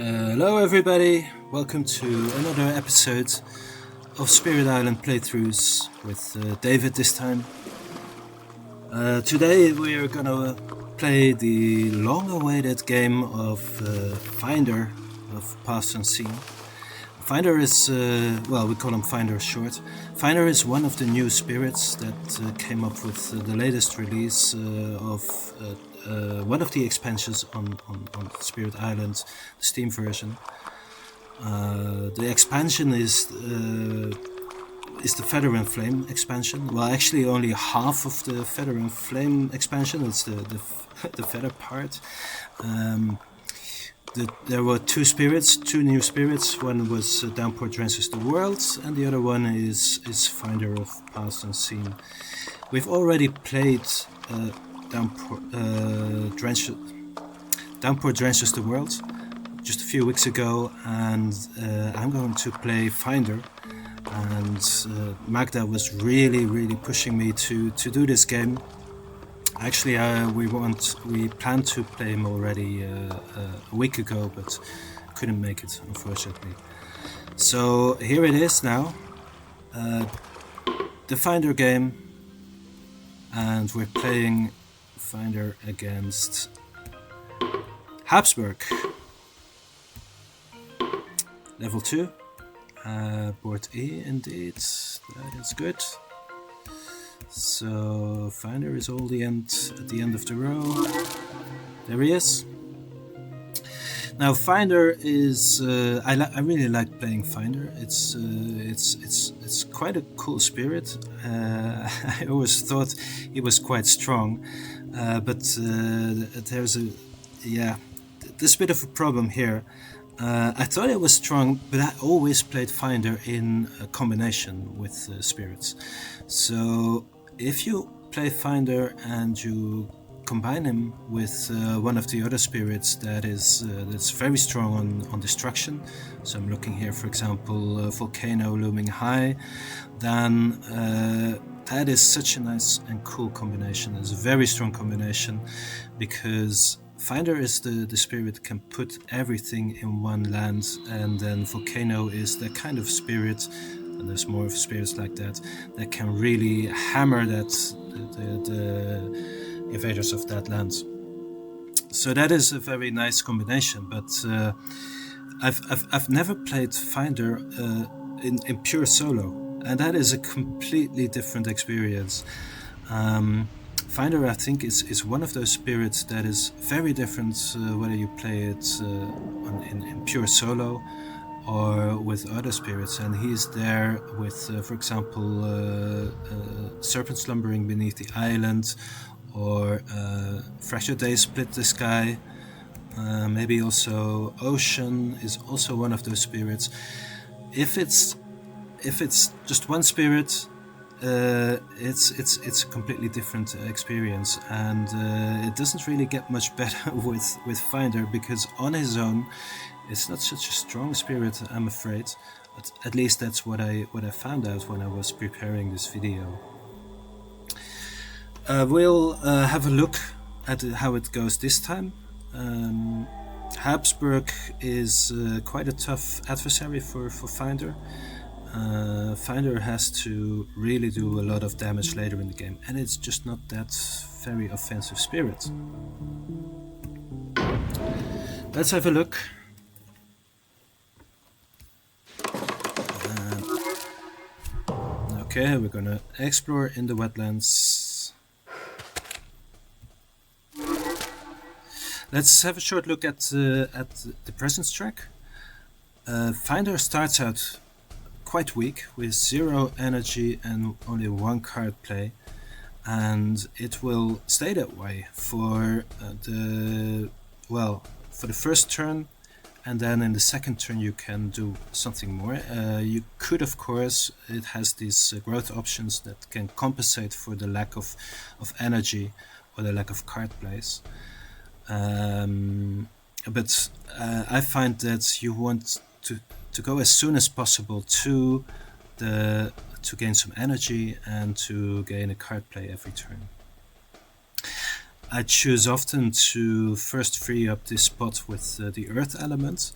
Hello everybody, welcome to another episode of Spirit Island playthroughs with David this time. Today we are gonna play the long-awaited game of Finder of Past Unseen. Finder is, we call him Finder short. Finder is one of the new spirits that came up with the latest release of one of the expansions on Spirit Island, the Steam version. The expansion is the Feather and Flame expansion. Well, actually only half of the Feather and Flame expansion, it's the feather part. There were two new spirits. One was Downpour Drenches the World, and the other one is Finder of Past Unseen. We've already played Downpour Drenches the World just a few weeks ago, and I'm going to play Finder. And Magda was really pushing me to do this game. Actually, we planned to play him already a week ago, but couldn't make it, unfortunately. So here it is now, the Finder game, and we're playing Finder against Habsburg. Level 2, board E, indeed, that is good. So Finder is at the end of the row. There he is. Now Finder is I really like playing Finder. It's quite a cool spirit. I always thought he was quite strong, but there's a bit of a problem here. I thought it was strong, but I always played Finder in a combination with spirits. So if you play Finder and you combine him with one of the other spirits that's very strong on destruction, so I'm looking here, for example, Volcano Looming High, then that is such a nice and cool combination. It's a very strong combination, because Finder is the spirit that can put everything in one land, and then Volcano is the kind of spirit, and there's more of spirits like that can really hammer the invaders of that land. So that is a very nice combination, but I've never played Finder in pure solo, and that is a completely different experience. Finder, I think, is one of those spirits that is very different whether you play it in pure solo or with other spirits, and he's there with, for example, Serpent Slumbering Beneath the Island, or Fresher Days Split the Sky. Maybe also Ocean is also one of those spirits. If it's just one spirit, it's a completely different experience, and it doesn't really get much better with Finder, because on his own it's not such a strong spirit, I'm afraid. But at least that's what I found out when I was preparing this video. We'll have a look at how it goes this time. Habsburg is quite a tough adversary for Finder. Finder has to really do a lot of damage later in the game, and it's just not that very offensive spirit. Let's have a look. Okay, we're gonna explore in the wetlands. Let's have a short look at the presence track. Finder starts out quite weak with 0 energy and only 1 card play, and it will stay that way for the first turn, and then in the second turn you can do something more. You could, of course, it has these growth options that can compensate for the lack of energy or the lack of card plays. But I find that you want to go as soon as possible to gain some energy and to gain a card play every turn. I choose often to first free up this spot with the earth element,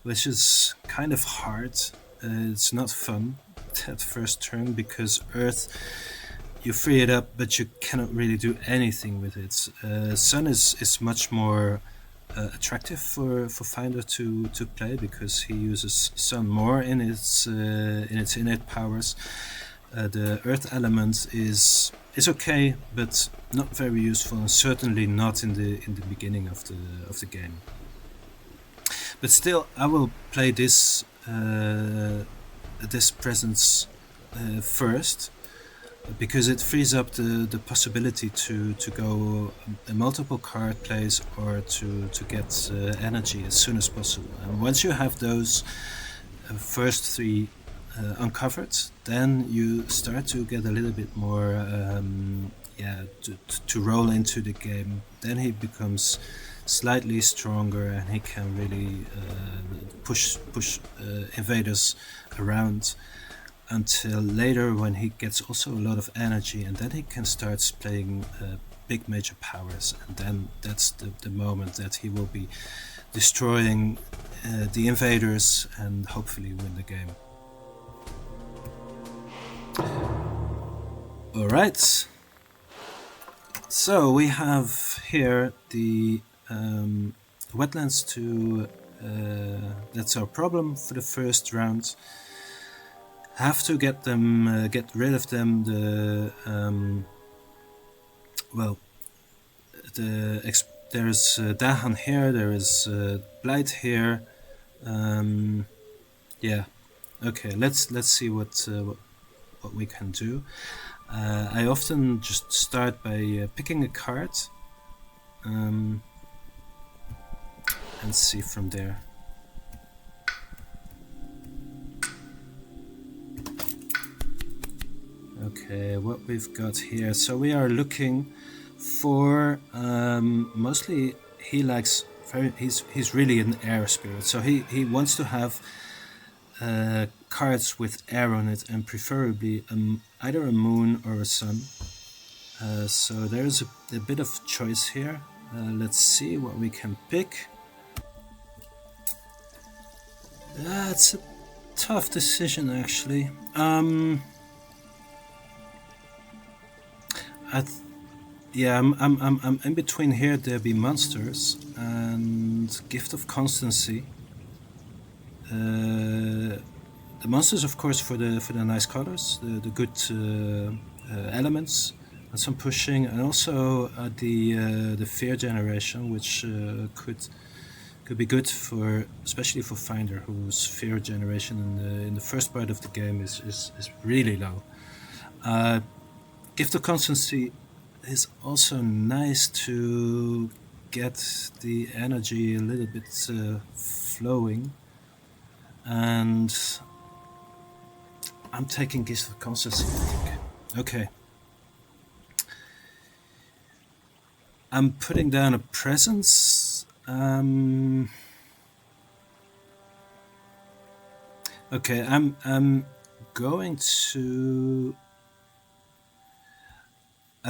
which is kind of hard. It's not fun that first turn because earth, you free it up, but you cannot really do anything with it. Sun is much more attractive for Finder to play because he uses sun more in its innate powers. The earth element is okay, but not very useful, and certainly not in the beginning of the game. But still, I will play this presence first, because it frees up the possibility to go multiple card plays or to get energy as soon as possible. And once you have those first three uncovered, then you start to get a little bit more to roll into the game. Then he becomes slightly stronger and he can really push invaders around until later when he gets also a lot of energy, and then he can start playing big major powers, and then that's the moment that he will be destroying the invaders and hopefully win the game. Alright, so we have here the wetlands to that's our problem for the first round. Have to get them, get rid of them. There's Dahan here. There is Blight here. Yeah. Okay. Let's see what we can do. I often just start by picking a card and see from there. Okay, what we've got here. So we are looking for mostly he likes he's really an air spirit. So he wants to have cards with air on it, and preferably either a moon or a sun. So there's a bit of choice here. Let's see what we can pick. That's a tough decision, actually. I'm in between here. There be monsters and Gift of Constancy. The monsters, of course, for the nice colors, the good elements, and some pushing, and also the fear generation, which could be good for, especially for Finder, whose fear generation in the first part of the game is really low. Gift of Constancy is also nice to get the energy a little bit flowing, and I'm taking Gift of Constancy, I think. Okay. I'm putting down a presence. Okay, I'm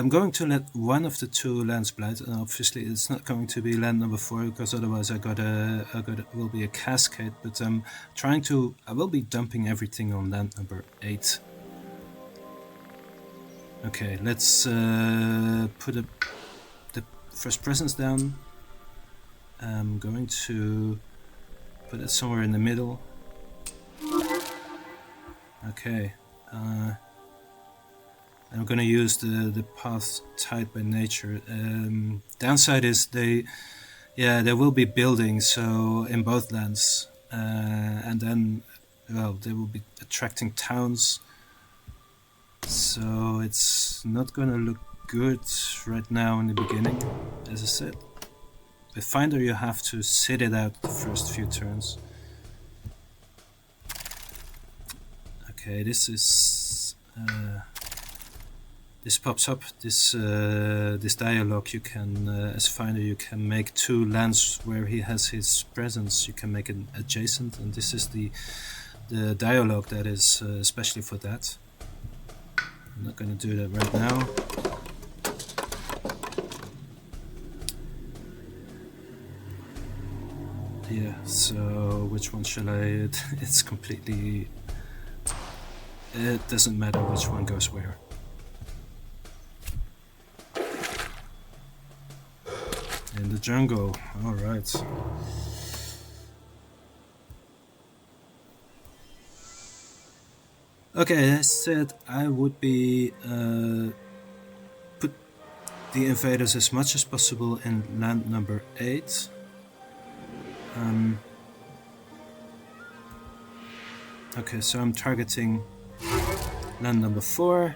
going to let one of the two lands blight, and obviously it's not going to be land number 4, because otherwise will be a cascade. But I will be dumping everything on land number 8. Okay, let's put the first presence down. I'm going to put it somewhere in the middle. Okay. I'm gonna use the path tied by nature. Downside is there will be buildings, so in both lands, and then they will be attracting towns, so it's not gonna look good right now in the beginning, as I said. With Finder you have to sit it out the first few turns. Okay, this is this pops up, this dialogue. You can, as Finder, you can make 2 lands where he has his presence. You can make it adjacent, and this is the dialogue that is especially for that. I'm not going to do that right now. Yeah, so which one shall I... It's completely... It doesn't matter which one goes where. In the jungle, alright. Okay, I said I would be put the invaders as much as possible in land number 8. Okay, so I'm targeting land number 4.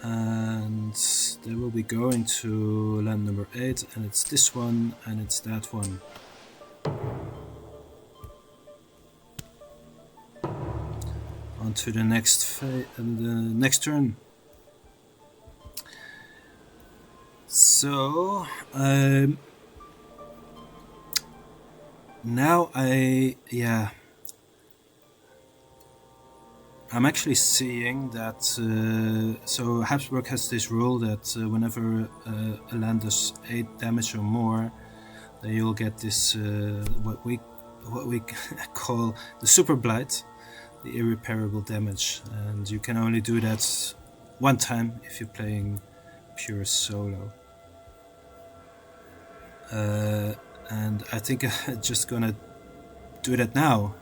And they will be going to land number 8, and it's this one, and it's that one. On to the next next turn. So now I'm actually seeing that. So Habsburg has this rule that whenever a land does 8 damage or more, then you'll get this what we call the super blight, the irreparable damage, and you can only do that one time if you're playing pure solo. And I think I'm just gonna do that now.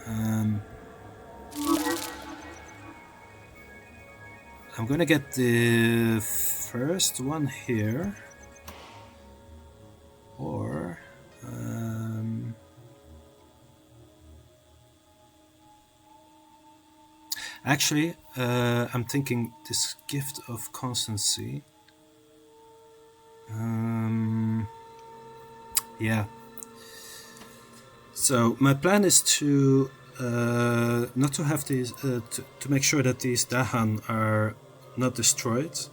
I'm gonna get the first one here, or actually I'm thinking this gift of constancy. Yeah. So my plan is to not to have these to make sure that these Dahan are not destroyed.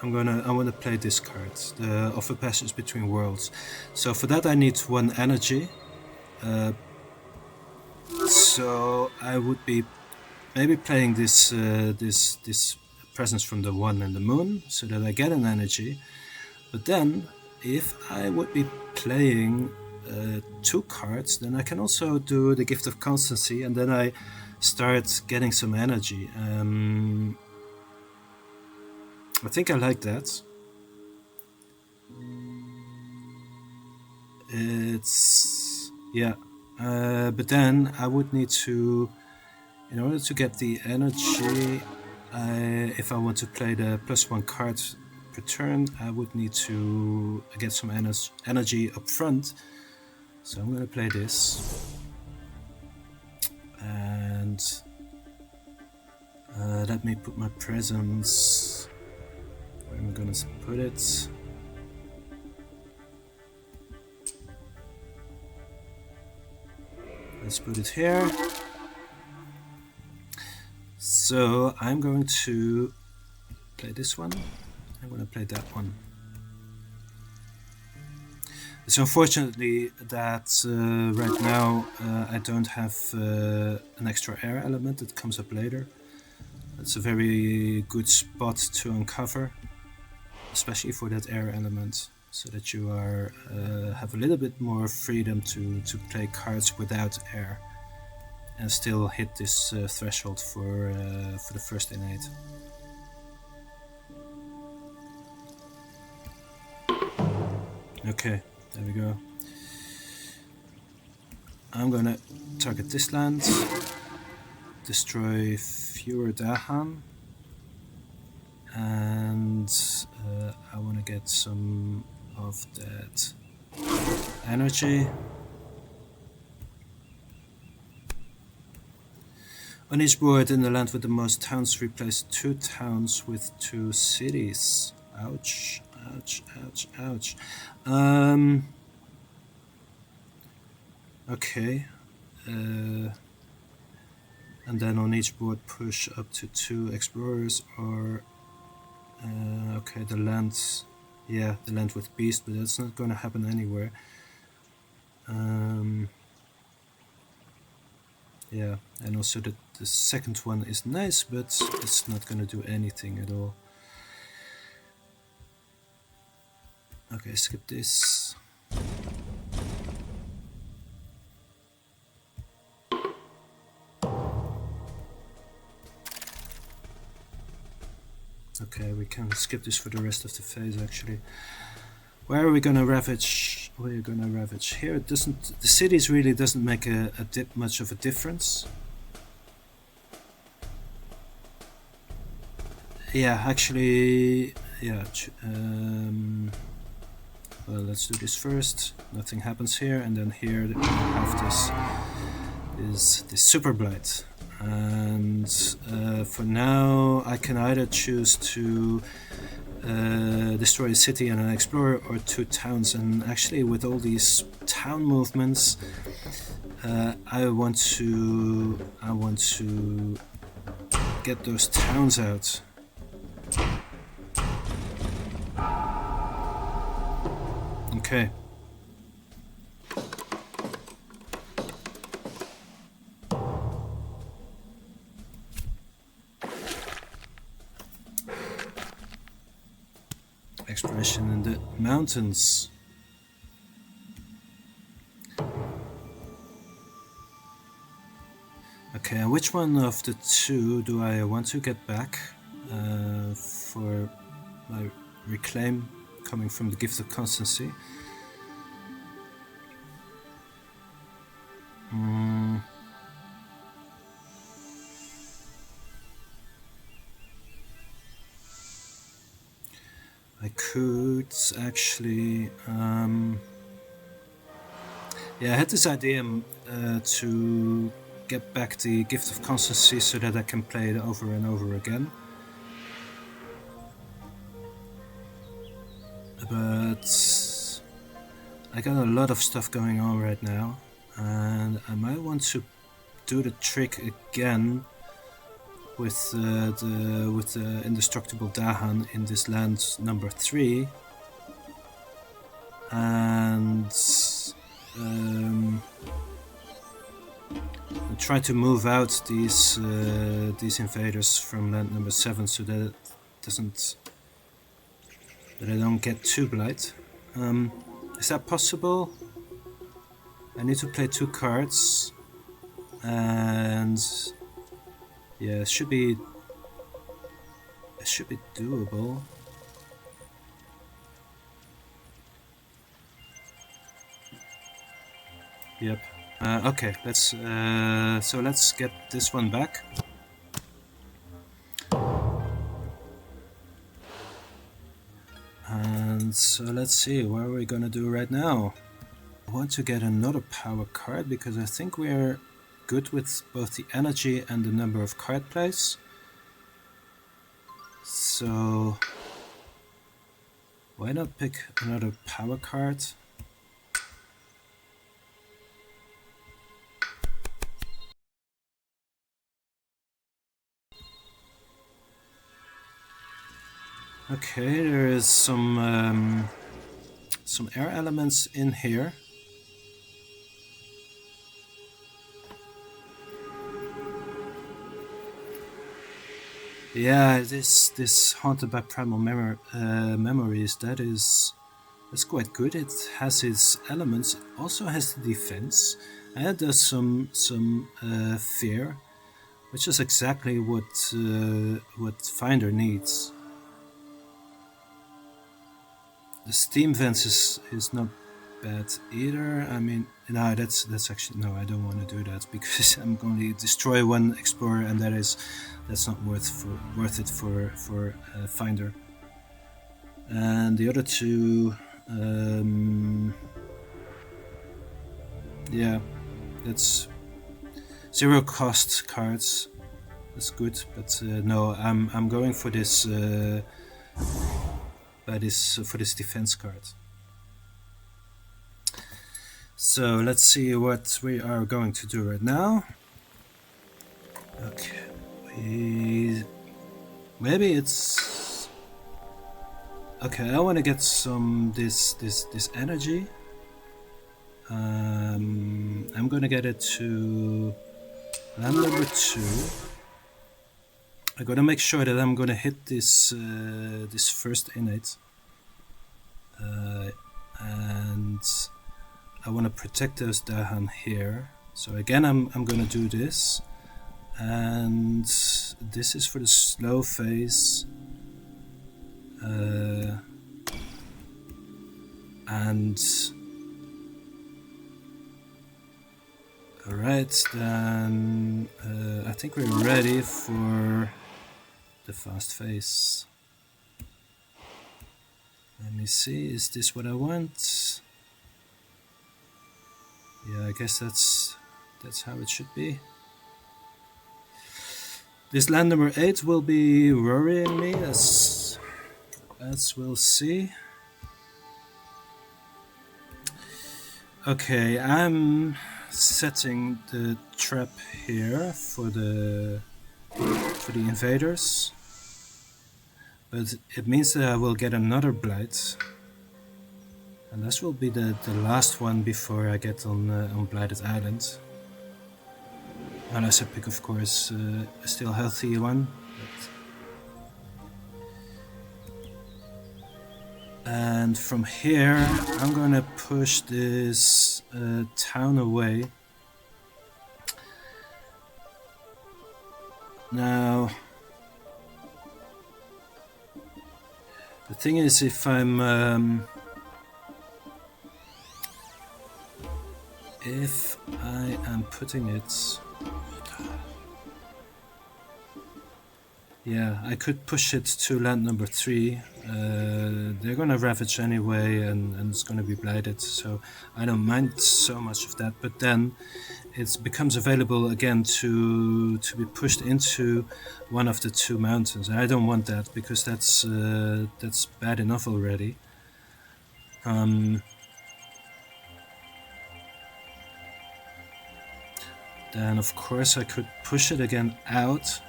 I want to play this card, the Offer Passage Between Worlds. So for that I need 1 energy. So I would be maybe playing this this Presence from the One and the Moon, so that I get an energy. But then, if I would be playing 2 cards, then I can also do the Gift of Constancy, and then I start getting some energy. I think I like that. It's... yeah. But then I would need to... in order to get the energy, if I want to play the +1 card per turn, I would need to get some energy up front. So I'm going to play this. And let me put my presence... where am I going to put it? Let's put it here. So I'm going to play this one. I'm going to play that one. It's unfortunately that right now I don't have an extra air element that comes up later. It's a very good spot to uncover, especially for that air element, so that you are have a little bit more freedom to play cards without air and still hit this threshold for the first innate. Okay, there we go. I'm gonna target this land, destroy fewer Dahan, and I want to get some of that energy. On each board in the land with the most towns, replace 2 towns with 2 cities. Ouch, ouch, ouch, ouch. Okay. And then on each board push up to 2 explorers, or okay, the land, yeah, the land with beast, but that's not going to happen anywhere. Yeah, and also the second one is nice, but it's not going to do anything at all. Okay, skip this. Okay, we can skip this for the rest of the phase actually. Where are we gonna ravage? We're gonna ravage here. It doesn't. The cities really doesn't make much of a difference. Yeah, actually, yeah. Well, let's do this first. Nothing happens here, and then here we have this super blight. And for now, I can either choose to destroy a city and an explorer, or 2 towns. And actually, with all these town movements, I want to get those towns out. Okay. Exploration in the mountains. Okay, and which one of the 2 do I want to get back for my reclaim coming from the Gift of Constancy? I could actually... yeah, I had this idea to get back the Gift of Constancy so that I can play it over and over again. But I got a lot of stuff going on right now, and I might want to do the trick again with the indestructible Dahan in this land number 3, and try to move out these invaders from land number 7 so that it doesn't, that I don't get too blight. Is that possible? I need to play 2 cards, and yeah, it should be doable. Yep. Okay, let's get this one back. And so let's see, what are we gonna do right now? I want to get another power card because I think we're good with both the energy and the number of card plays. So why not pick another power card? Okay, there is some air elements in here. Yeah, this haunted by primal memories. That's quite good. It has its elements. It also has the defense, and it does some fear, which is exactly what Finder needs. The steam vents is not bad either. I mean, no, that's actually, no, I don't want to do that because I'm going to destroy one explorer, and that's not worth it for Finder. And the other 2, yeah, that's 0 cost cards. That's good, but no, I'm going for this. For this defense card. So let's see what we are going to do right now. Okay, maybe it's okay. I want to get some this energy. I'm gonna get it to land number 2. I gotta make sure that I'm gonna hit this this first innate, and I want to protect those Dahan here. So again, I'm gonna do this, and this is for the slow phase. And alright, then I think we're ready for the fast phase. Let me see, is this what I want? Yeah, I guess that's how it should be. This land number 8 will be worrying me, as we'll see. Okay, I'm setting the trap here for the invaders, but it means that I will get another blight, and this will be the last one before I get on Blighted Island. Unless I pick, of course, a still healthy one. And from here, I'm gonna push this town away. Now, the thing is, if I am putting it, yeah, I could push it to land number 3. They're gonna ravage anyway, and it's gonna be blighted, so I don't mind so much of that. But then it becomes available again to be pushed into one of the 2 mountains. I don't want that, because that's bad enough already. Then of course I could push it again out.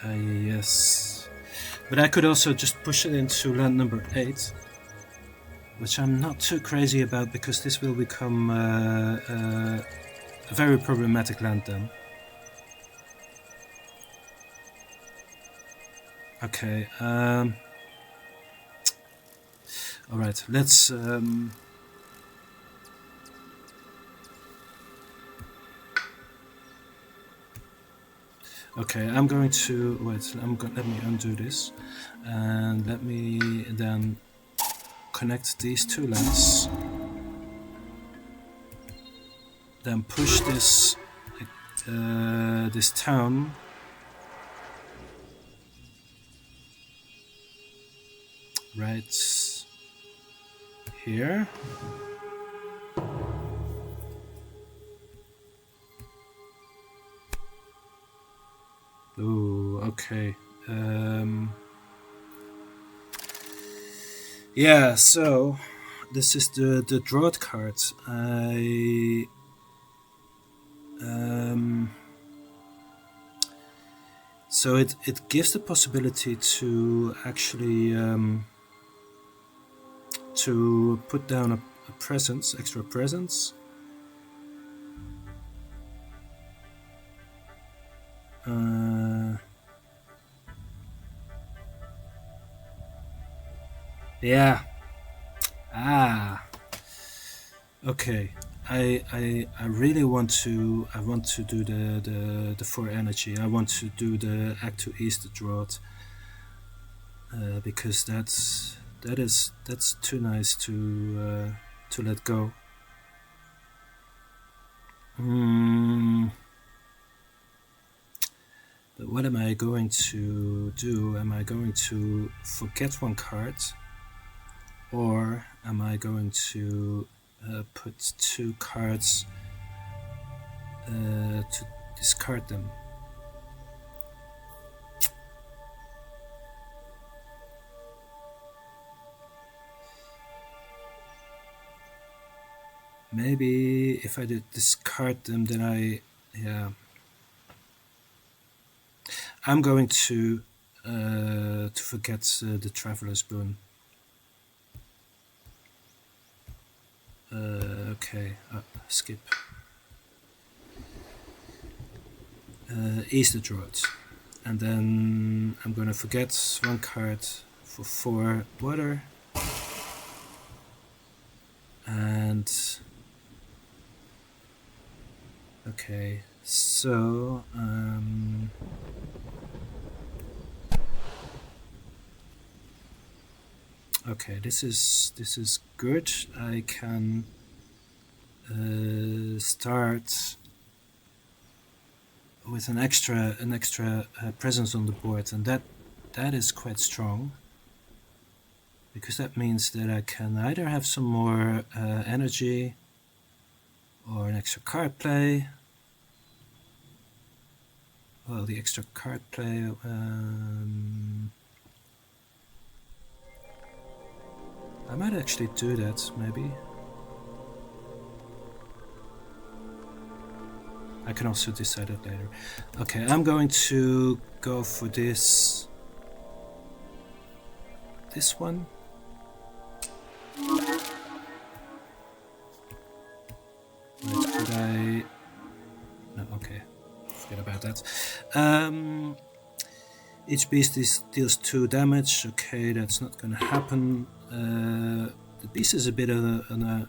Yes, but I could also just push it into land number 8, which I'm not too crazy about, because this will become a very problematic land then. Okay, alright, let's okay, I'm going to wait. Let me undo this, and let me then connect these 2 lands. Then push this this town right here. Ooh, okay. Yeah, so this is the drought card. So it gives the possibility to actually to put down a presence, extra presence. Yeah. Okay. I really want to do the 4 energy. I want to do the Act to East drought, because that's too nice to let go. But what am I going to do? Am I going to forget 1 card, or am I going to put 2 cards to discard them? Maybe if I did discard them, then I'm going to forget the Traveler's Boon. Okay, skip. East the drought, and then I'm gonna forget 1 card for 4 water, and Okay, so okay, this is good. I can start with an extra presence on the board, and that is quite strong, because that means that I can either have some more energy or an extra card play. Well, the extra card play. I might actually do that, maybe. I can also decide that later. Okay, I'm going to go for this one. Wait, could I? No, okay. Forget about that. Each beast deals 2 damage. Okay, that's not gonna happen. The beast is a bit of an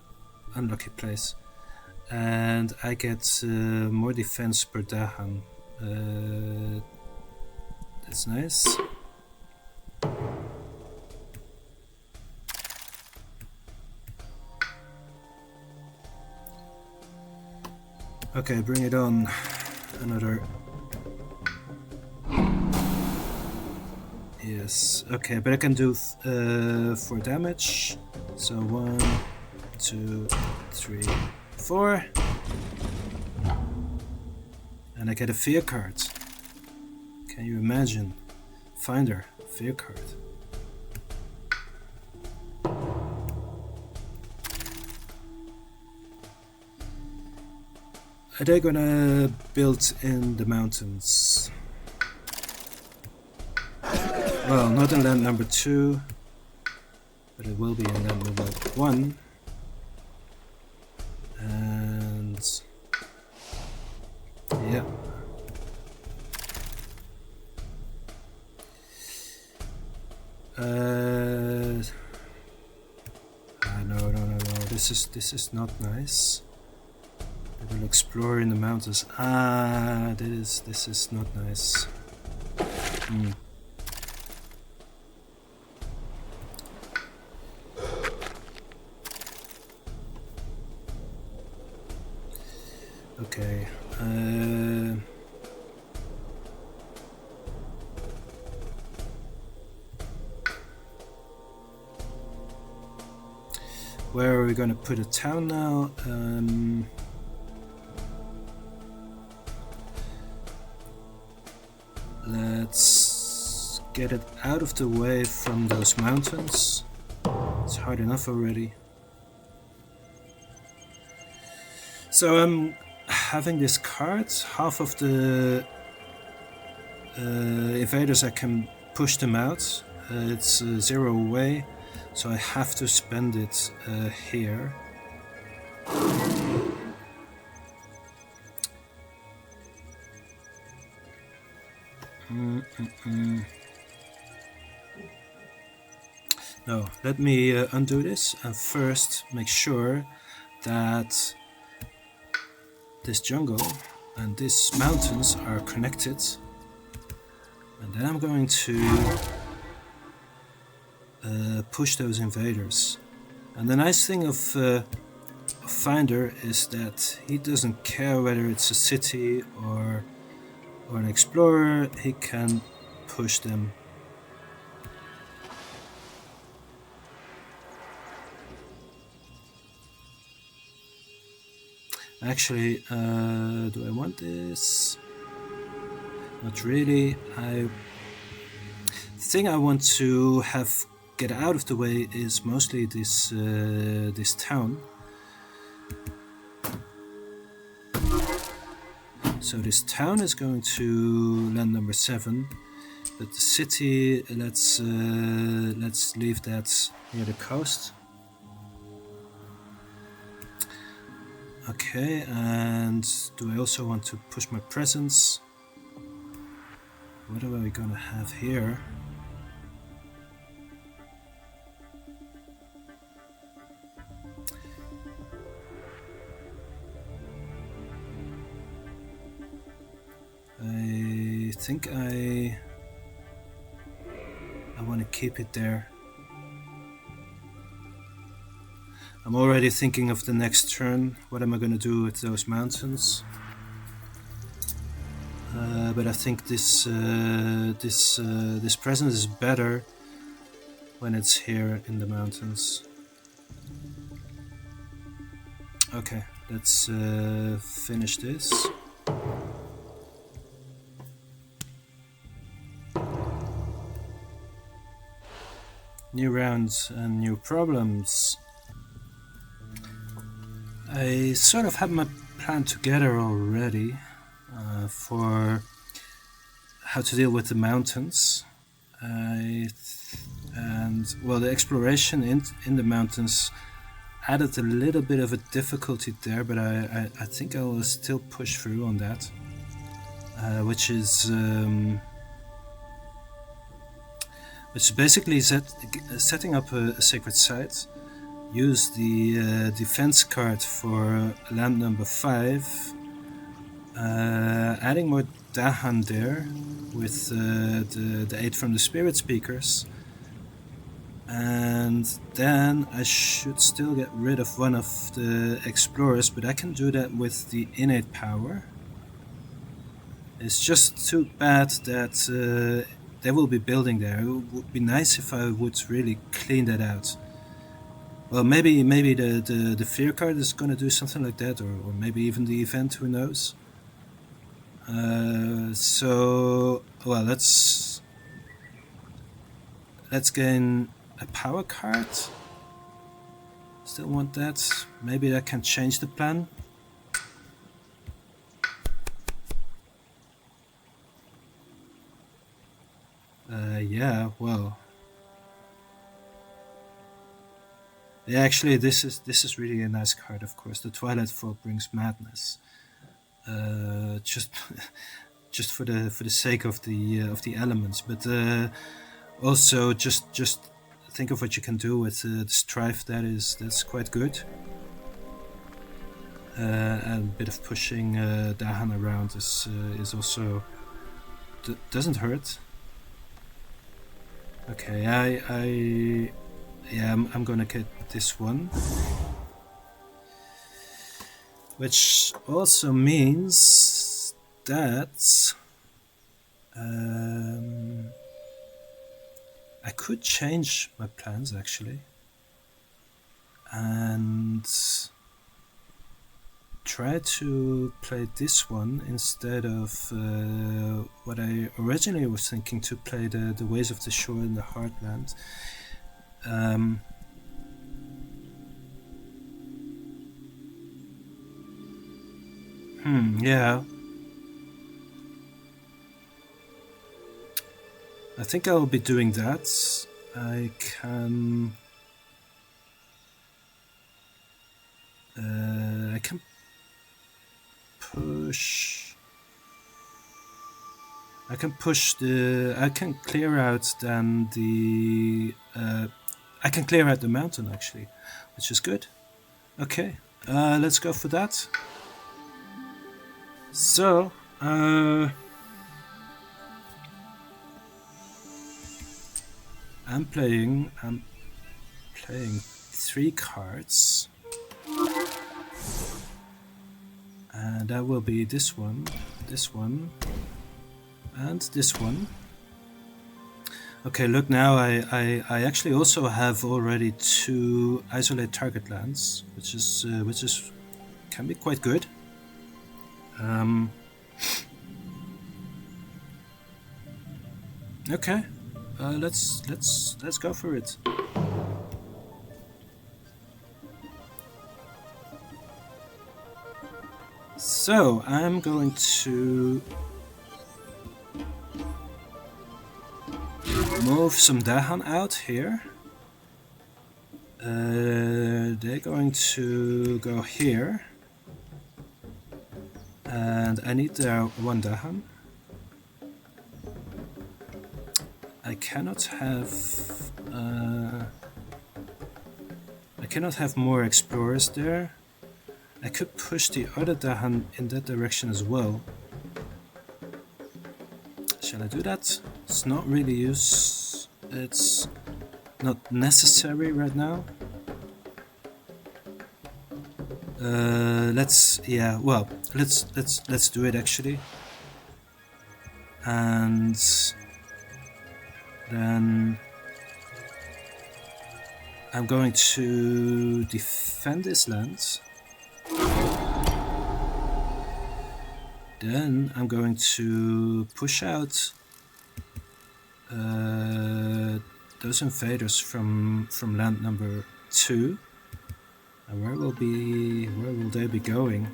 unlucky place. And I get more defense per Dahan. That's nice. Okay, bring it on. Another. Yes, okay, but I can do 4 damage. So 1, 2, 3, 4. And I get a fear card. Can you imagine? Finder, fear card. Are they gonna build in the mountains? Well, not in land number 2, but it will be in land number 1. And yeah. No. This is not nice. They will explore in the mountains. This is not nice. Okay. Where are we going to put a town now? Let's get it out of the way from those mountains. It's hard enough already. So I'm having this card. Half of the invaders, I can push them out. It's 0 away, so I have to spend it here. No, let me undo this and first make sure that this jungle and these mountains are connected, and then I'm going to push those invaders. And the nice thing of Finder is that he doesn't care whether it's a city or an explorer. He can push them. Actually, do I want this? Not really. The thing I want to get out of the way is mostly this town. So this town is going to land number 7, but the city, let's leave that near the coast. Okay, and do I also want to push my presence? What are we gonna have here? think I want to keep it there. I'm already thinking of the next turn. What am I going to do with those mountains? But I think this presence is better when it's here in the mountains. Okay, let's finish this. New rounds and new problems. I sort of have my plan together already for how to deal with the mountains. And well, the exploration in the mountains added a little bit of a difficulty there, but I think I will still push through on that, which is basically setting up a sacred site. Use the defense card for land number 5, adding more Dahan there with the aid from the spirit speakers, and then I should still get rid of one of the explorers, but I can do that with the innate power. It's just too bad that they will be building there. It would be nice if I would really clean that out. Well, maybe the fear card is going to do something like that, or maybe even the event, who knows. So, well, let's gain a power card. Still want that. Maybe that can change the plan. Yeah, well. Yeah, actually, this is really a nice card. Of course, the Twilight Fog brings madness. Just just for the sake of the elements, but also just think of what you can do with the strife. That's quite good. And a bit of pushing Dahan around is also doesn't hurt. Okay, I'm gonna get this one, which also means that I could change my plans actually and try to play this one instead of what I originally was thinking, to play the Ways of the Shore in the Heartland. Yeah. I think I will be doing that. I can push. I can clear out then the. I can clear out the mountain actually, which is good. Okay, let's go for that. So, I'm playing 3 cards, and that will be this one, and this one. Okay, look, now I actually also have already 2 isolate target lands, which is can be quite good. Okay, let's go for it. So I'm going to move some Dahan out here. They're going to go here, and I need their 1 Dahan. I cannot have more explorers there. I could push the other Dahan in that direction as well. Shall I do that? It's not really it's not necessary right now. Let's do it actually. And then I'm going to defend this land. Then I'm going to push out those invaders from land number 2. And where will they be going?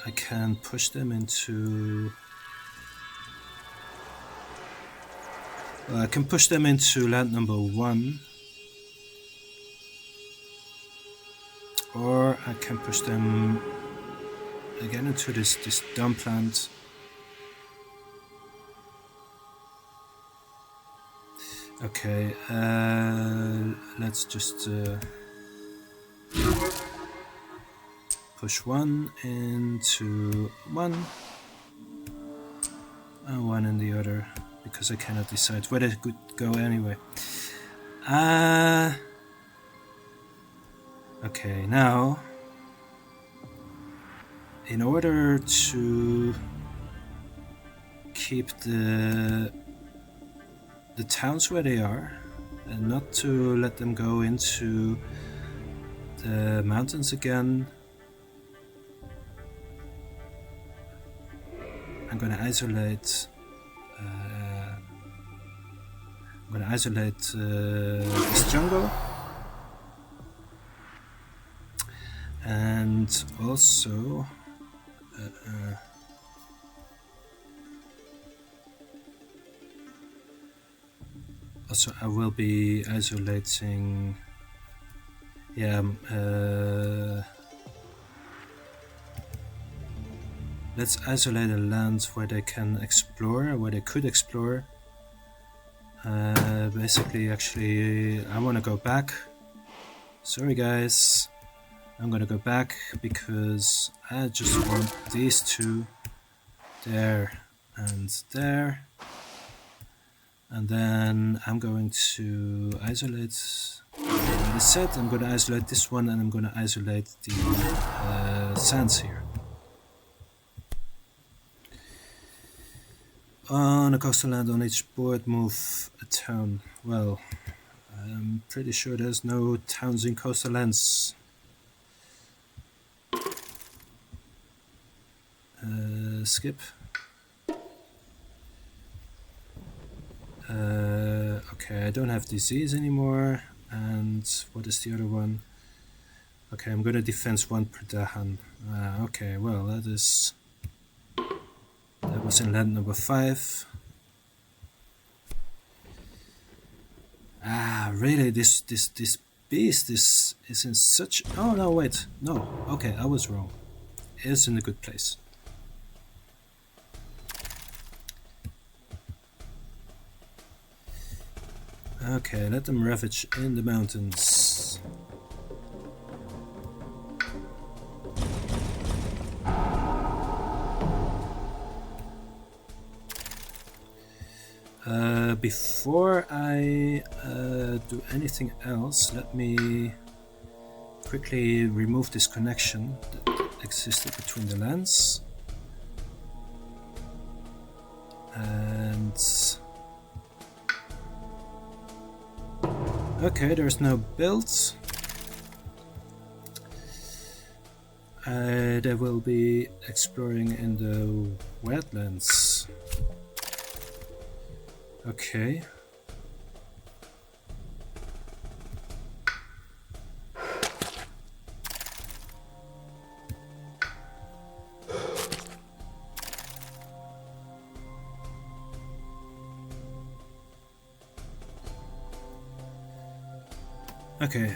I can push them into. I can push them into land number 1. Or I can push them again into this dump land. Okay, let's just push 1 into 1 and 1 in the other, because I cannot decide where they could go anyway. Okay, now in order to keep the towns where they are and not to let them go into the mountains again, I'm going to isolate this jungle. And also I will be isolating let's isolate a land where they can explore, where they could explore. Basically, actually, I want to go back. Sorry guys, I'm gonna go back because I just want these two there and there. And then I'm going to isolate the set. I'm going to isolate this one, and I'm going to isolate the sands here. On a coastal land, on each board move a town. Well, I'm pretty sure there's no towns in coastal lands. Skip. Okay, I don't have disease anymore. And what is the other one? Okay, I'm gonna defense 1 per Dahan. Okay, well, that was in land number 5. Really, this beast is in such. Oh no, wait, no. Okay, I was wrong. It's in a good place. Okay, let them ravage in the mountains. Before I do anything else, let me quickly remove this connection that existed between the lands. And okay, there's no build. They will be exploring in the wetlands. Okay. Okay,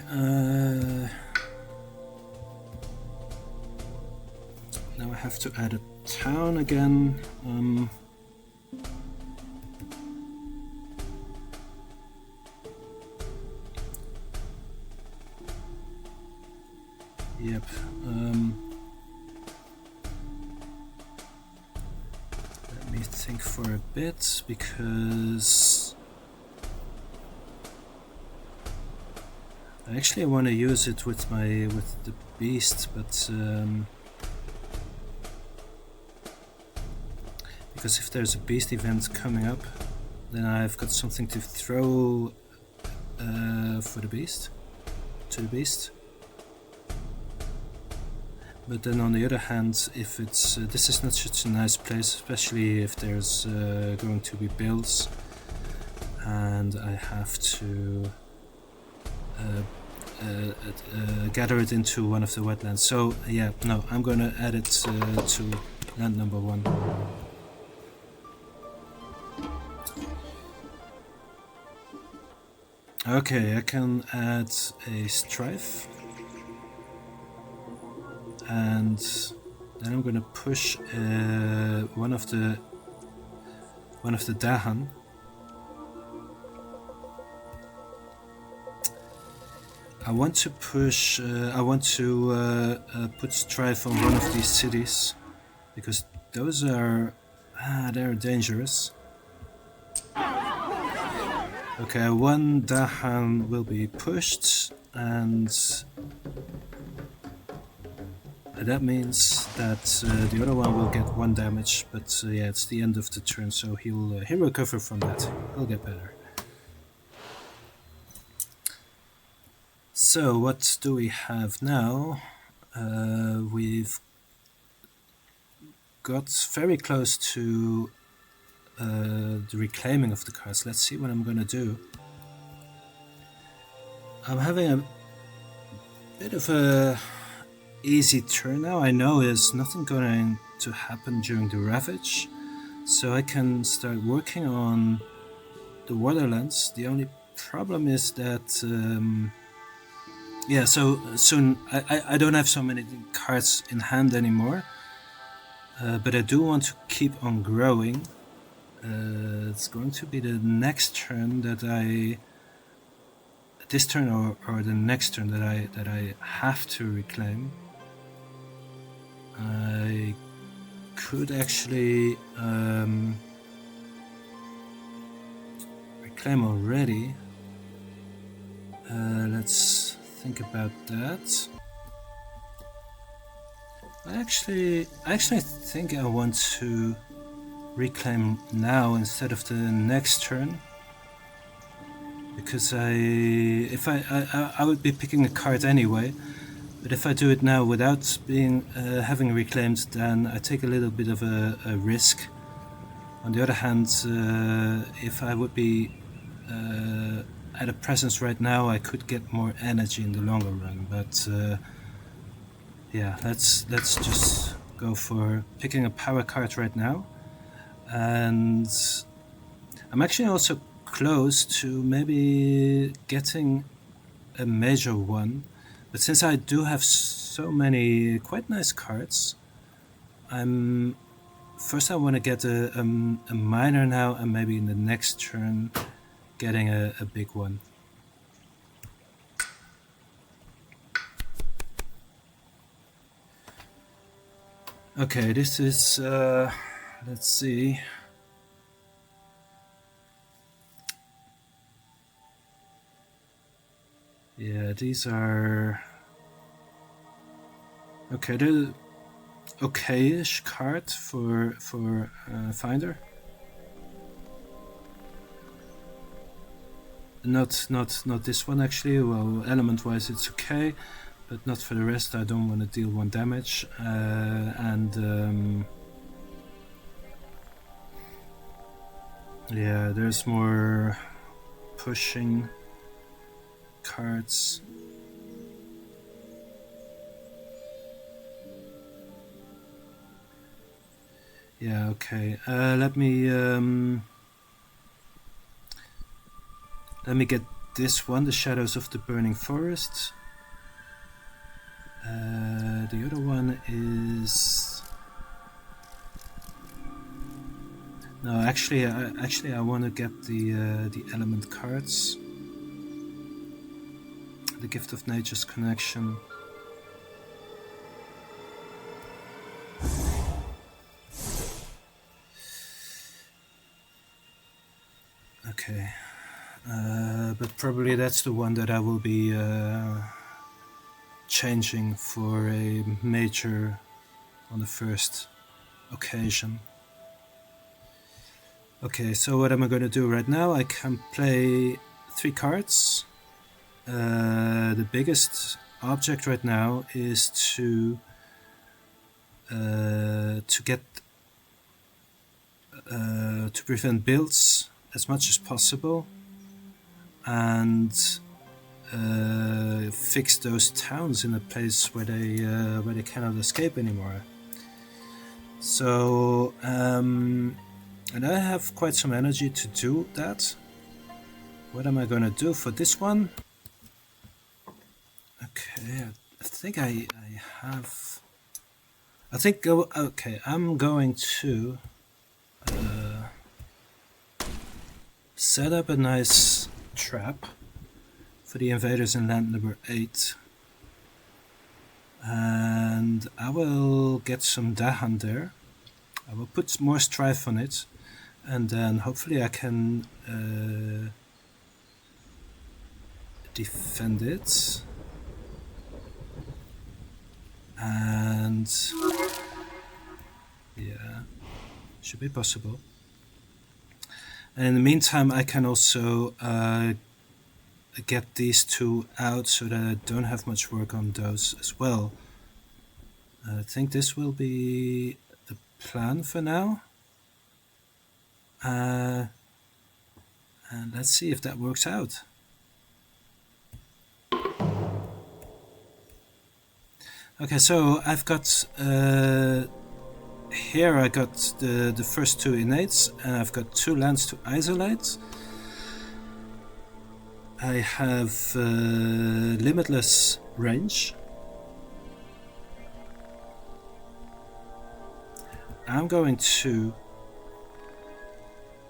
now I have to add a town again. Yep. Let me think for a bit, because I actually want to use it with the beast, but because if there's a beast event coming up, then I've got something to throw for the beast, to the beast. But then on the other hand, if it's this is not such a nice place, especially if there's going to be builds, and I have to gather it into one of the wetlands. So yeah, no, I'm gonna add it to land number 1. Okay, I can add a strife, and then I'm gonna push one of the Dahan. I want to push. I want to put strife on one of these cities, because those are they're dangerous. Okay, one Dahan will be pushed, and that means that the other one will get 1 damage. But yeah, it's the end of the turn, so he'll recover from that. He'll get better. So what do we have now? We've got very close to the reclaiming of the cards. Let's see what I'm gonna do. I'm having a bit of a easy turn now. I know there's nothing going to happen during the Ravage, so I can start working on the Waterlands. The only problem is that yeah, so soon I don't have so many cards in hand anymore, but I do want to keep on growing. It's going to be the next turn that this turn or the next turn that I have to reclaim. I could actually reclaim already. Let's think about that. I actually think I want to reclaim now instead of the next turn, because I would be picking a card anyway, but if I do it now without being having reclaimed, then I take a little bit of a risk. On the other hand, if I would be at a presence right now, I could get more energy in the longer run. But yeah, let's just go for picking a power card right now. And I'm actually also close to maybe getting a major one, but since I do have so many quite nice cards, first I want to get a minor now, and maybe in the next turn getting a big one. Okay, this is let's see. Yeah, these are okay. They're okay-ish card for Finder. Not this one actually. Well, element-wise it's okay, but not for the rest. I don't want to deal 1 damage, and yeah, there's more pushing cards. Yeah, okay. Let me get this one, the Shadows of the Burning Forest. The other one is no. Actually, I want to get the element cards. The Gift of Nature's Connection. probably that's the one that I will be changing for a major on the first occasion. Okay, so what am I going to do right now? I can play 3 cards. The biggest object right now is to get to prevent builds as much as possible and fix those towns in a place where they cannot escape anymore. So and I have quite some energy to do that. What am I going to do for this one? Okay, I think I have. I think okay. I'm going to set up a nice trap for the invaders in land number 8, and I will get some Dahan there. I will put more strife on it, and then hopefully I can defend it. And yeah, should be possible. And in the meantime, I can also get these 2 out so that I don't have much work on those as well. I think this will be the plan for now. And let's see if that works out. Okay, so I've got here I got the first 2 innates, and I've got 2 lands to isolate. I have limitless range. I'm going to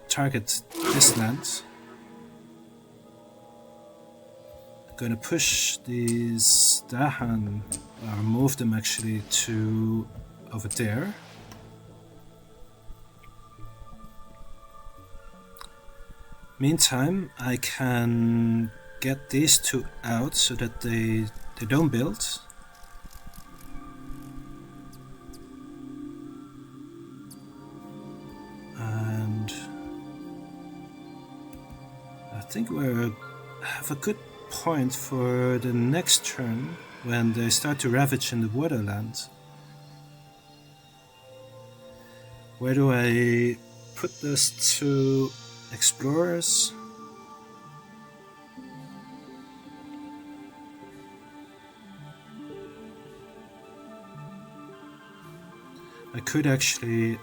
target this land. I'm going to push these Dahan, or move them actually to over there. Meantime, I can get these 2 out so that they don't build. And I think we have a good point for the next turn when they start to ravage in the Borderlands. Where do I put those 2 explorers? I could actually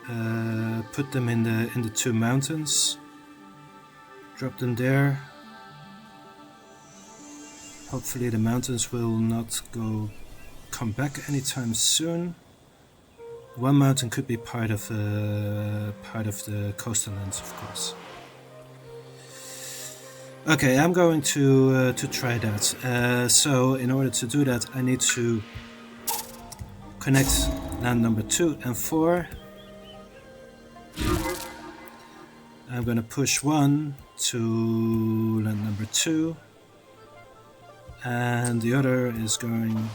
put them in the 2 mountains, drop them there. Hopefully the mountains will not come back anytime soon. One mountain could be part of the coastal lands, of course. Okay, I'm going to try that. So in order to do that, I need to connect land number 2 and 4. I'm going to push 1 to land number 2, and the other is going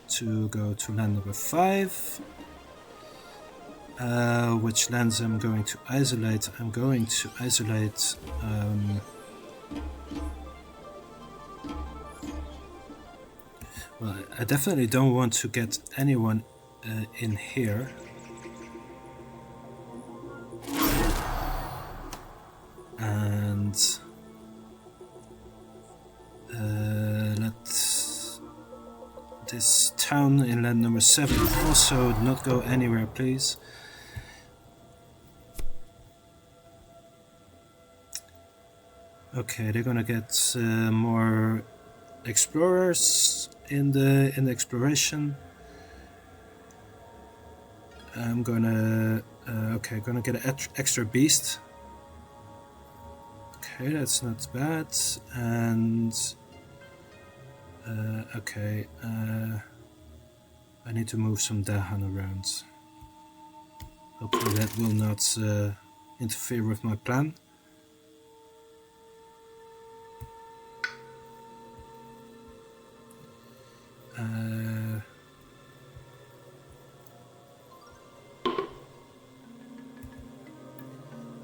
to go to land number 5. Which lands I'm going to isolate? I'm going to isolate well, I definitely don't want to get anyone in here. And let this town in land number 7 also not go anywhere, please. Okay, they're gonna get more explorers in the exploration. I'm gonna gonna get an extra beast. Okay, that's not bad. And okay, I need to move some Dahan around. Hopefully that will not interfere with my plan.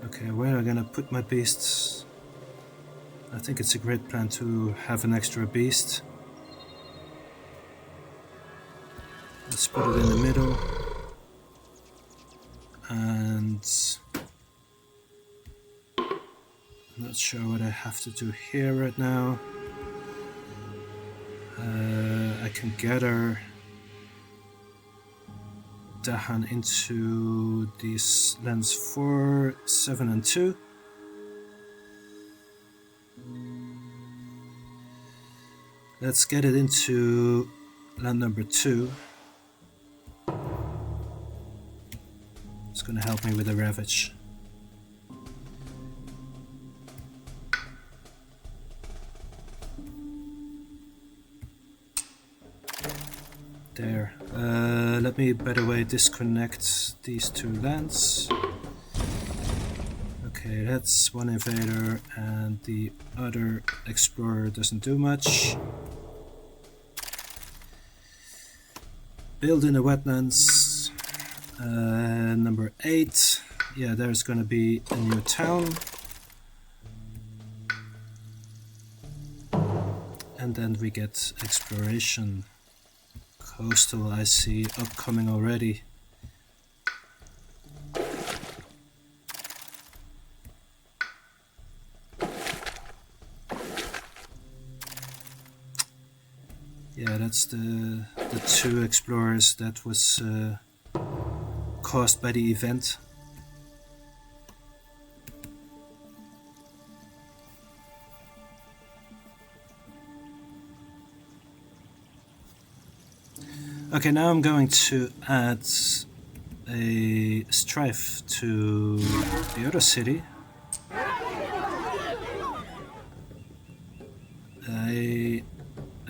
Okay, where am I gonna put my beasts? I think it's a great plan to have an extra beast. Let's put it in the middle. And I'm not sure what I have to do here right now. I can gather Dahan into these lands 4, 7 and 2. Let's get it into land number 2. It's gonna help me with the ravage. There. Let me, by the way, disconnect these 2 lands. Okay, that's one invader, and the other explorer doesn't do much. Build in the wetlands. Number 8. Yeah, there's gonna be a new town. And then we get exploration. Coastal, I see, upcoming already. Yeah, that's the 2 explorers that was caused by the event. Okay, now I'm going to add a strife to the other city. I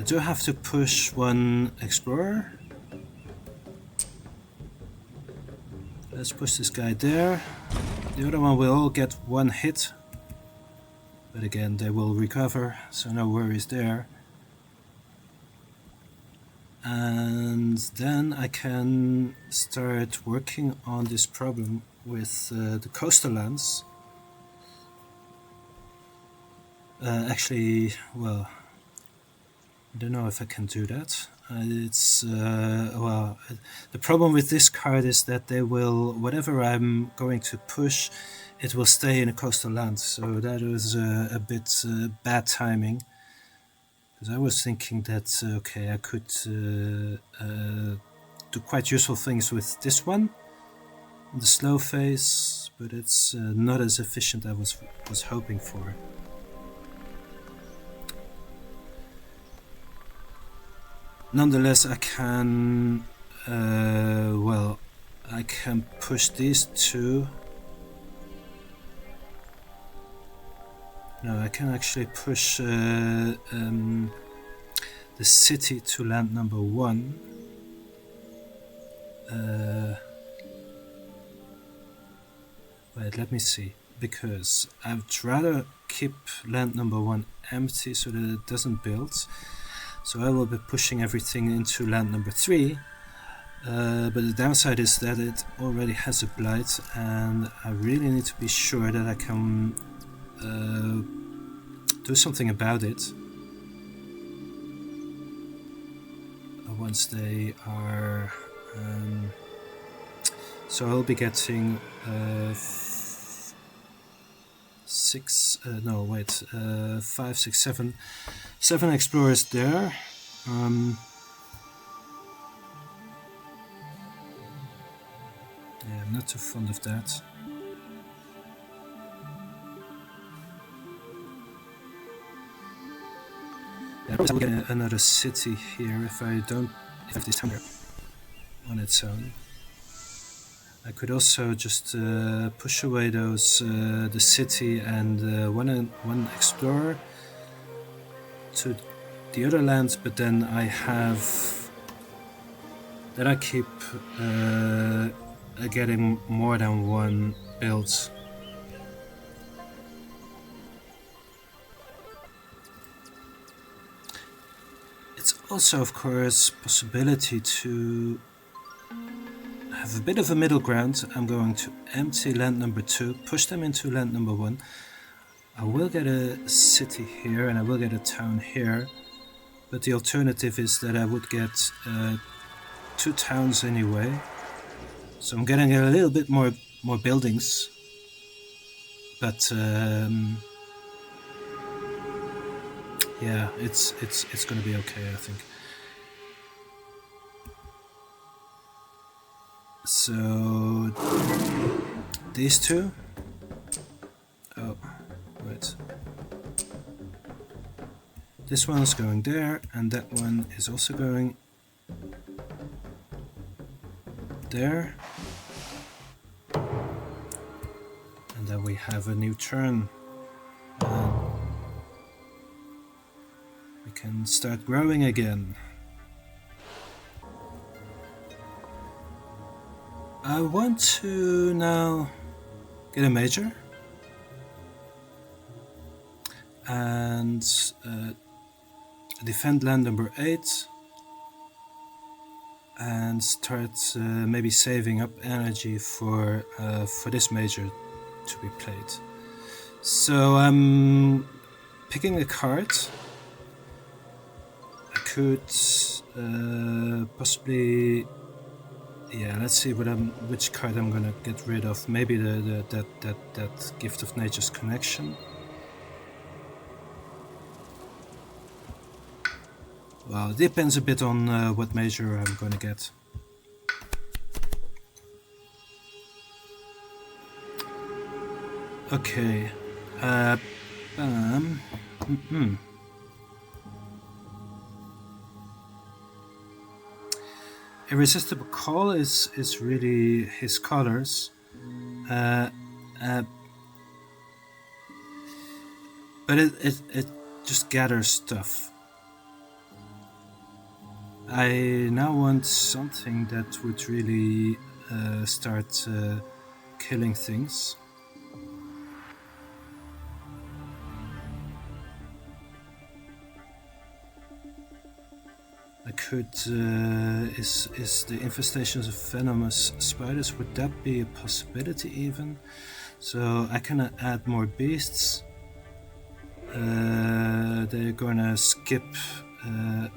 do have to push 1 explorer. Let's push this guy there. The other one will all get 1 hit. But again, they will recover, so no worries there. And then I can start working on this problem with the coastal lands. Actually, well, I don't know if I can do that. Well, the problem with this card is that they will, whatever I'm going to push, it will stay in a coastal land. So that was a bit bad timing. Because I was thinking that, okay, I could do quite useful things with this one, the slow phase, but it's not as efficient as I was hoping for. Nonetheless, I can, well, I can push these 2. No, I can actually push the city to land number 1. Wait, let me see. Because I'd rather keep land number 1 empty so that it doesn't build. So I will be pushing everything into land number 3. But the downside is that it already has a blight, and I really need to be sure that I can do something about it once they are. So I'll be getting 5, 6, 7 explorers there. Yeah, I'm not too fond of that. I will get another city here if I don't have this town here on its own. I could also just push away those the city and one explorer to the other lands, but then I keep getting more than 1 build. It's also, of course, possibility to have a bit of a middle ground. I'm going to empty land number 2, push them into land number 1. I will get a city here and I will get a town here, but the alternative is that I would get 2 towns anyway. So I'm getting a little bit more buildings, but yeah, it's going to be okay, I think. So these 2. Oh, wait. This one is going there, and that one is also going there. And then we have a new turn. We can start growing again. I want to now get a major and defend land number 8 and start maybe saving up energy for this major to be played. So I'm picking a card. I could possibly, yeah. Let's see which card I'm gonna get rid of. Maybe that Gift of Nature's Connection. Well, it depends a bit on what major I'm gonna get. Okay. Irresistible Call is really his colors. But it just gathers stuff. I now want something that would really start killing things. I could, is the infestations of venomous spiders, would that be a possibility even? So I can add more beasts. They're gonna skip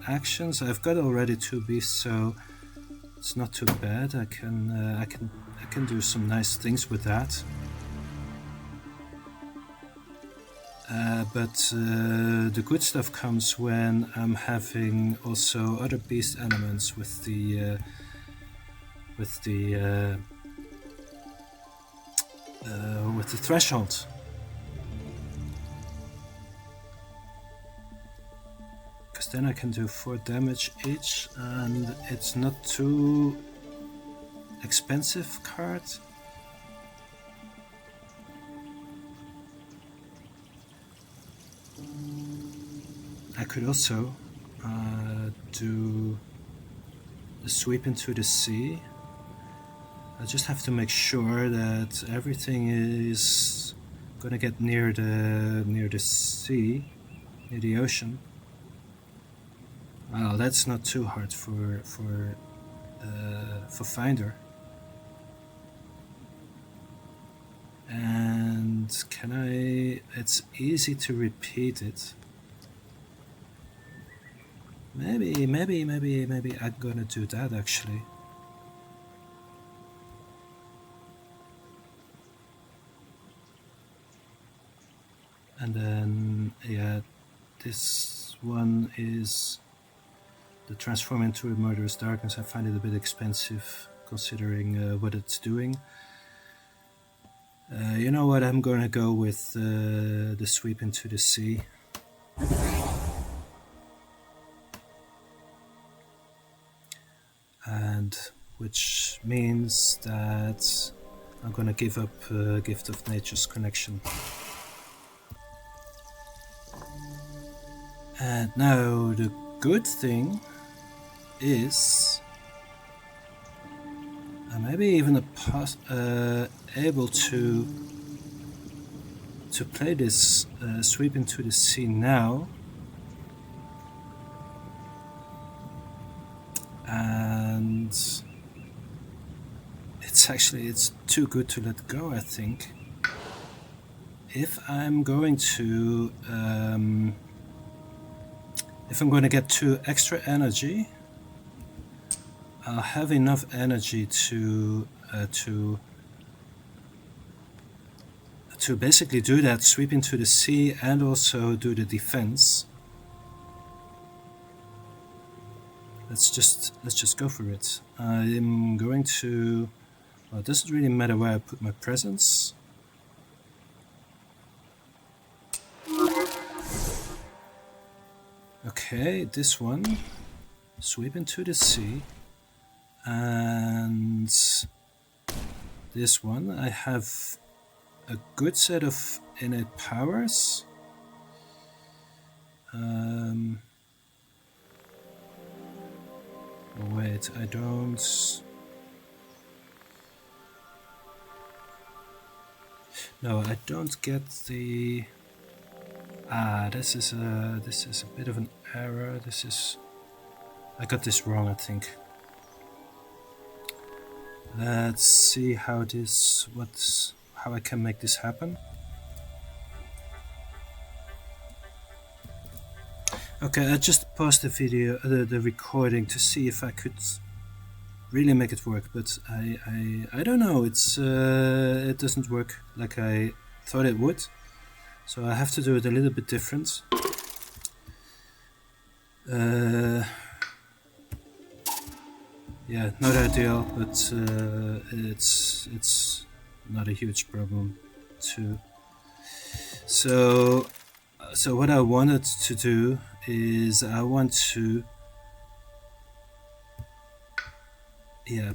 actions. I've got already 2 beasts, so it's not too bad. I can do some nice things with that. But the good stuff comes when I'm having also other beast elements with the threshold. Because then I can do 4 damage each, and it's not too expensive card. I could also do the Sweep into the Sea. I just have to make sure that everything is gonna get near the sea, near the ocean. Well, that's not too hard for Finder. And can I? It's easy to repeat it. Maybe I'm gonna do that actually. And then, yeah, this one is the Transform into a Murderous Darkness. I find it a bit expensive considering what it's doing. You know what, I'm gonna go with the Sweep into the Sea. And which means that I'm gonna give up Gift of Nature's Connection. And now the good thing is I may be even able to play this Sweep into the Sea now. it's too good to let go, I think. If I'm going to get 2 extra energy, I'll have enough energy to basically do that, sweep into the sea, and also do the defense. Let's just go for it. I'm going to. Well, it doesn't really matter where I put my presence. Okay, this one. Sweep into the sea. And this one, I have a good set of innate powers. Wait, I don't. No, I don't get the. This is a bit of an error. I got this wrong, I think. Let's see how I can make this happen. Okay, I just paused the video, the recording, to see if I could really make it work, but I don't know. It doesn't work like I thought it would, so I have to do it a little bit different. Yeah, not ideal, but it's not a huge problem too. So what I wanted to do is I want to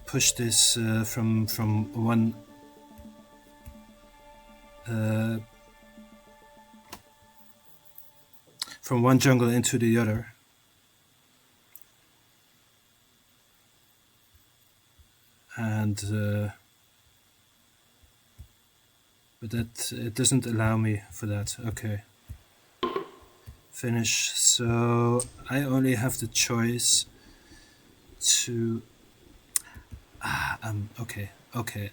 push this from one jungle into the other. And but that it doesn't allow me for that. Okay. Finish. So I only have the choice to okay,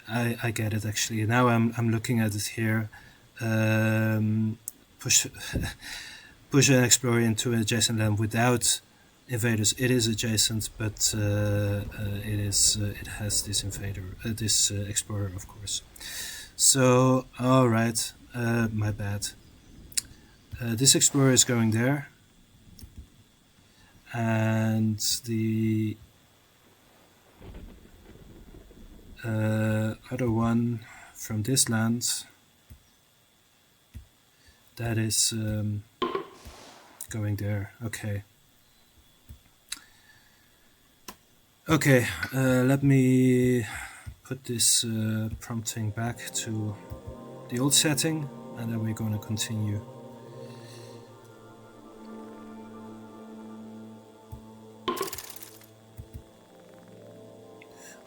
I get it actually. Now I'm looking at it here. Push an explorer into adjacent land without invaders. It is adjacent, but it has this invader, this explorer, of course. So all right, my bad. This explorer is going there, and the other one from this land, that is going there. Okay. Okay, let me put this prompting back to the old setting, and then we're going to continue.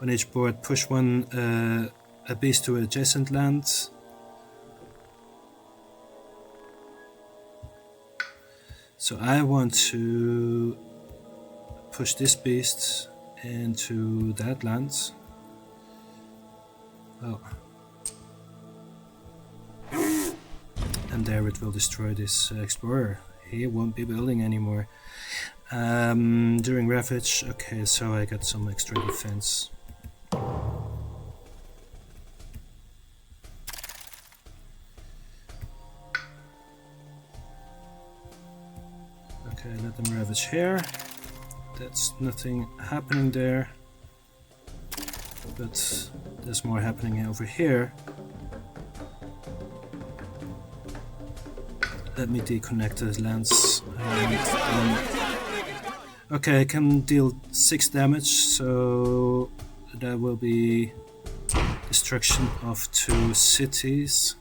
On each board, push one a beast to adjacent land. So I want to push this beast into that land. Oh. And there it will destroy this explorer. He won't be building anymore. During Ravage, okay, so I got some extra defense. Okay, let them Ravage here. That's nothing happening there, but there's more happening over here. Let me deconnect the lens. Okay, I can deal 6 damage, so that will be destruction of 2 cities.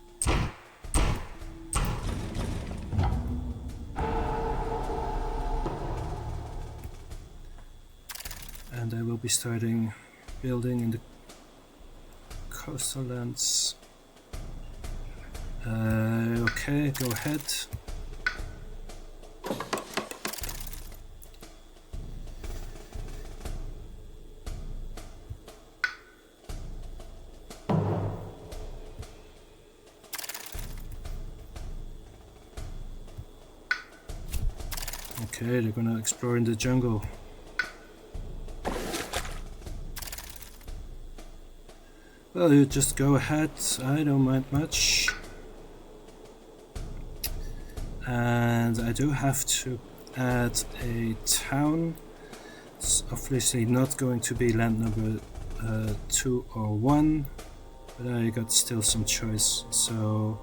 And I will be starting building in the coastal lands. Okay, go ahead. Okay, they're gonna explore in the jungle. Well, you just go ahead, I don't mind much. And I do have to add a town. It's obviously not going to be land number 2 or 1, but I got still some choice, so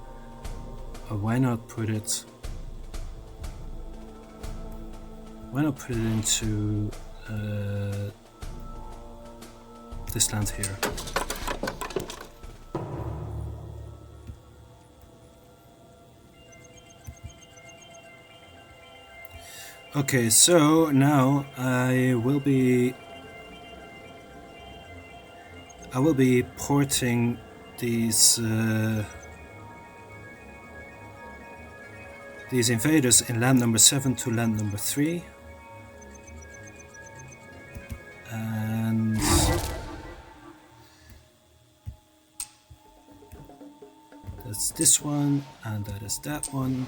why not put it into this land here. Okay, so now I will be porting these invaders in land number 7 to land number 3, and that's this one, and that is that one.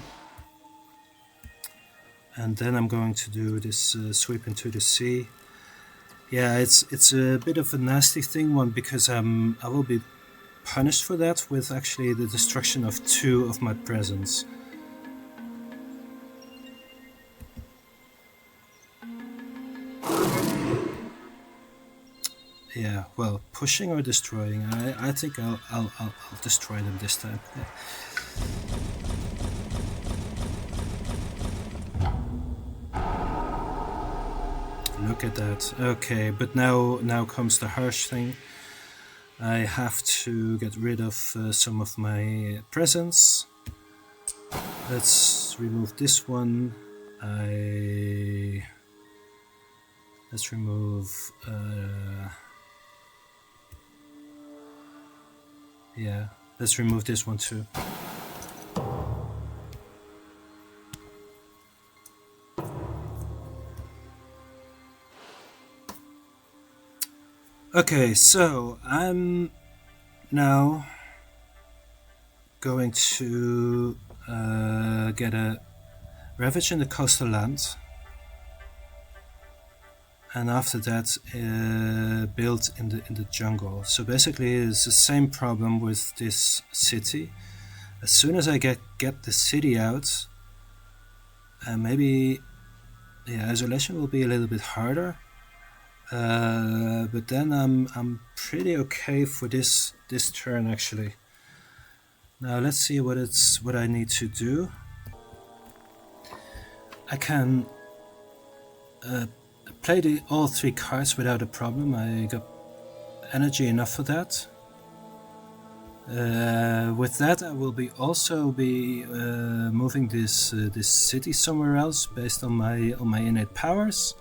And then I'm going to do this sweep into the sea. Yeah, it's a bit of a nasty thing, one, because I will be punished for that with actually the destruction of 2 of my presents. Yeah, well, pushing or destroying? I think I'll destroy them this time. Yeah. Look at that. Okay, but now comes the harsh thing. I have to get rid of some of my presents. Let's remove this one. Let's remove. Yeah, let's remove this one too. Okay, so I'm now going to get a ravage in the coastal land, and after that build in the jungle. So basically it's the same problem with this city. As soon as I get the city out, maybe isolation will be a little bit harder. But then I'm pretty okay for this turn actually. Now let's see what I need to do. I can play all 3 cards without a problem. I got energy enough for that. With that, I will also be moving this city somewhere else based on my innate powers.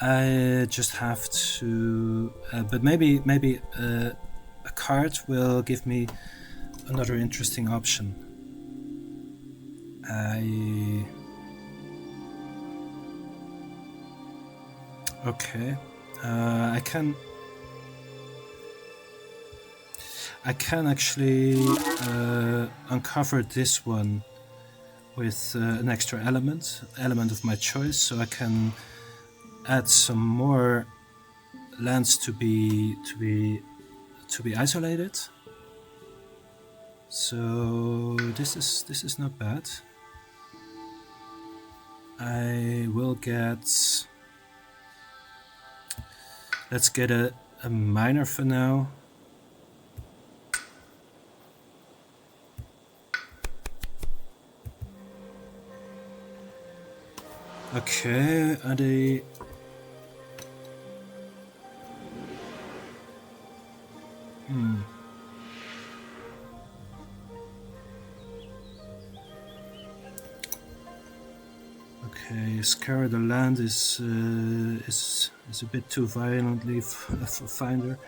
I just have to, but maybe a card will give me another interesting option. Okay, I can actually uncover this one with an extra element of my choice, so I can add some more lands to be isolated. So this is not bad. I will get. Let's get a miner for now. Okay, are they? Okay, scour the land is a bit too violently for Finder.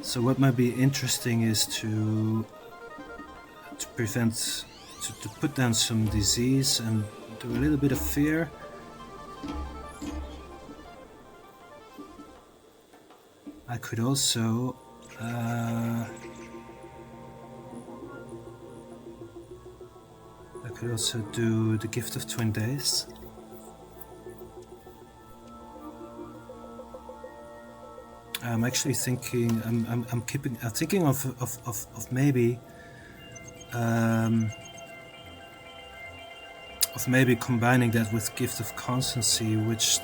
So what might be interesting is to prevent, to put down some disease and do a little bit of fear. I could also could also do the Gift of Twin Days. I'm actually thinking. I'm thinking of maybe combining that with Gift of Constancy, which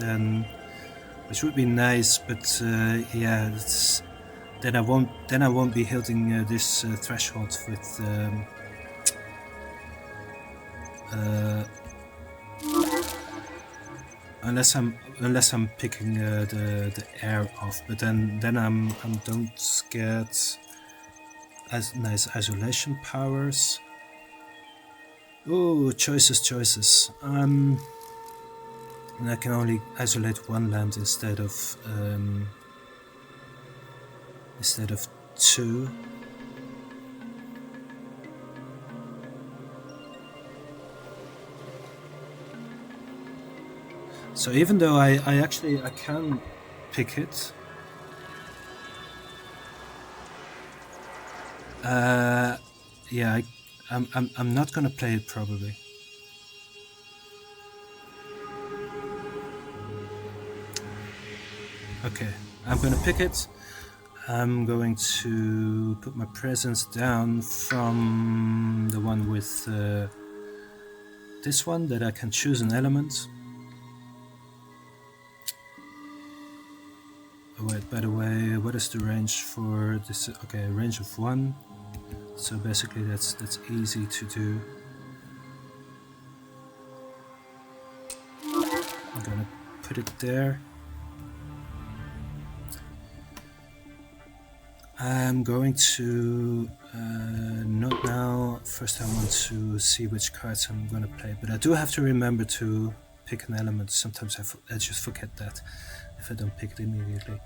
would be nice. But yeah, then I won't be hitting this threshold with. Unless I'm picking the air off, but then I'm don't get as nice isolation powers. Oh, choices. And I can only isolate one land instead of two. So even though I can pick it, yeah, I'm not gonna play it probably. Okay, I'm gonna pick it. I'm going to put my presence down from the one with this one that I can choose an element. Oh wait, by the way, what is the range for this? Okay, range of 1. So basically that's easy to do. I'm gonna put it there. I'm going to not now. First I want to see which cards I'm gonna play, but I do have to remember to pick an element. Sometimes I just forget that if I don't pick it immediately.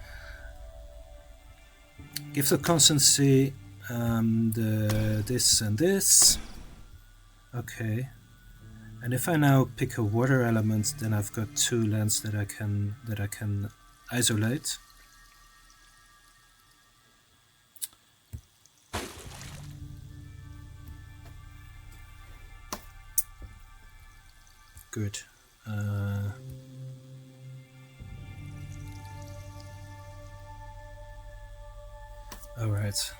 Gift of Constancy, this and this. Okay. And if I now pick a water element, then I've got 2 lands that I can isolate. Good. All right.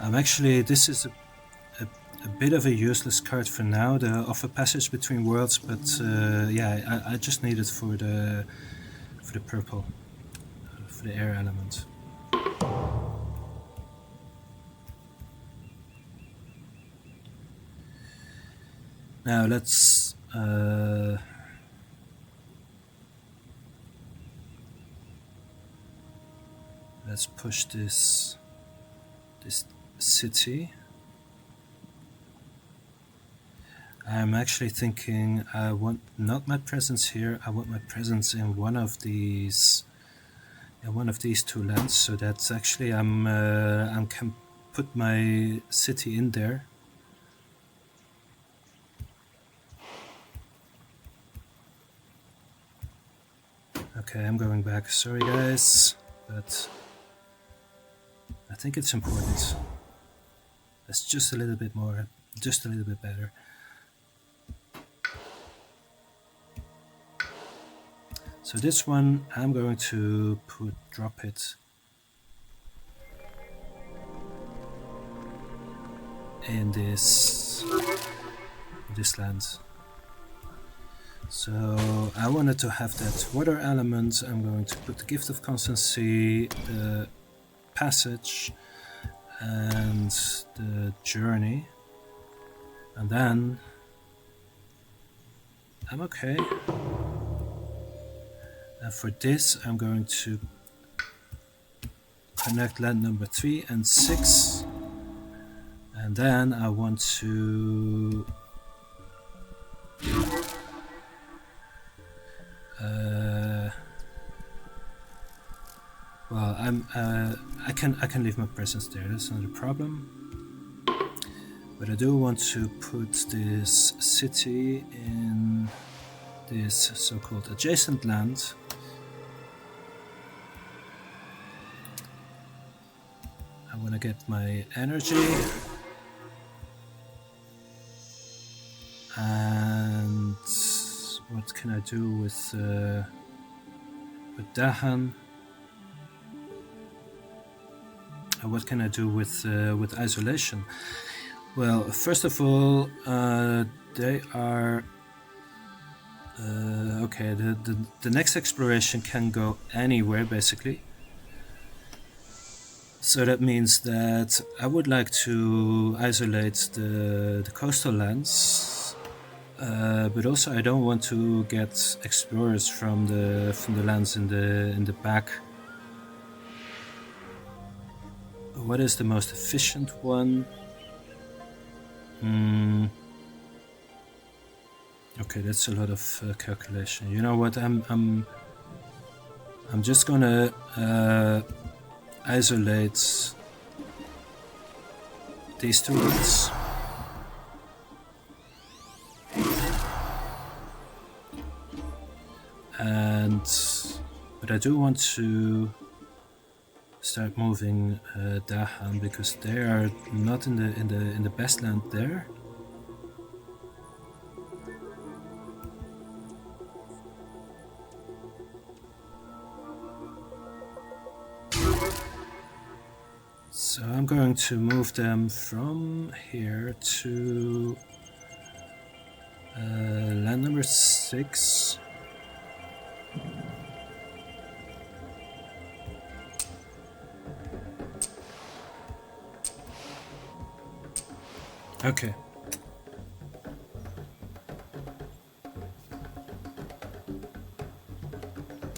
Actually, this is a bit of a useless card for now, the Offer Passage Between Worlds, but yeah, I just need it for the purple, for the air element. Now let's push this city. I'm actually thinking I want not my presence here. I want my presence in one of these 2 lands, so that's actually I can put my city in there. Okay, I'm going back. Sorry guys, but I think it's important. That's just a little bit more, just a little bit better. So this one, I'm going to drop it in this land. So I wanted to have that water element. I'm going to put the Gift of Constancy, the passage, and the journey, and then I'm okay. And for this, I'm going to connect land number 3 and 6, and then I want to well, I can leave my presence there. That's not a problem. But I do want to put this city in this so-called adjacent land. I want to get my energy. And what can I do with Dahan? And what can I do with isolation? Well, first of all, they are okay. The next exploration can go anywhere basically. So that means that I would like to isolate the coastal lands, but also I don't want to get explorers from the lands in the back. What is the most efficient one? Okay, that's a lot of calculation. You know what? I'm just gonna isolate these two ones. But I do want to start moving Dahan because they are not in the best land there. So I'm going to move them from here to land number 6. Okay.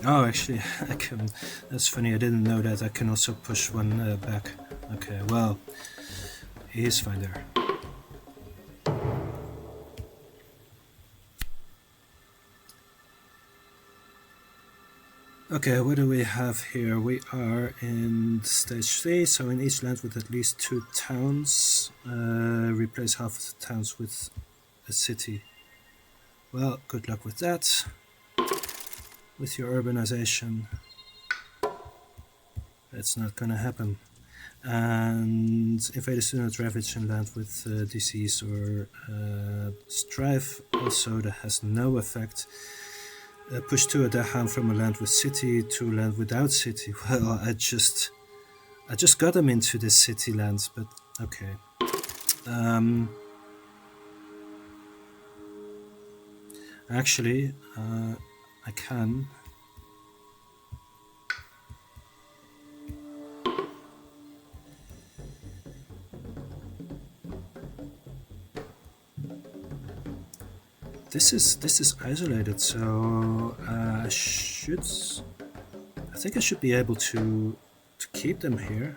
Oh, actually, I can. That's funny. I didn't know that. I can also push one back. Okay. Well, he's fine there. Okay, what do we have here? We are in stage 3, so in each land with at least 2 towns. Replace half of the towns with a city. Well, good luck with that. With your urbanization. That's not gonna happen. And invaders do not ravage in land with disease or strife. Also, that has no effect. Push to a Dahan from a land with city to land without city. Well, I just got them into this city lands, but okay. Actually, I can. This is isolated, so I think I should be able to keep them here.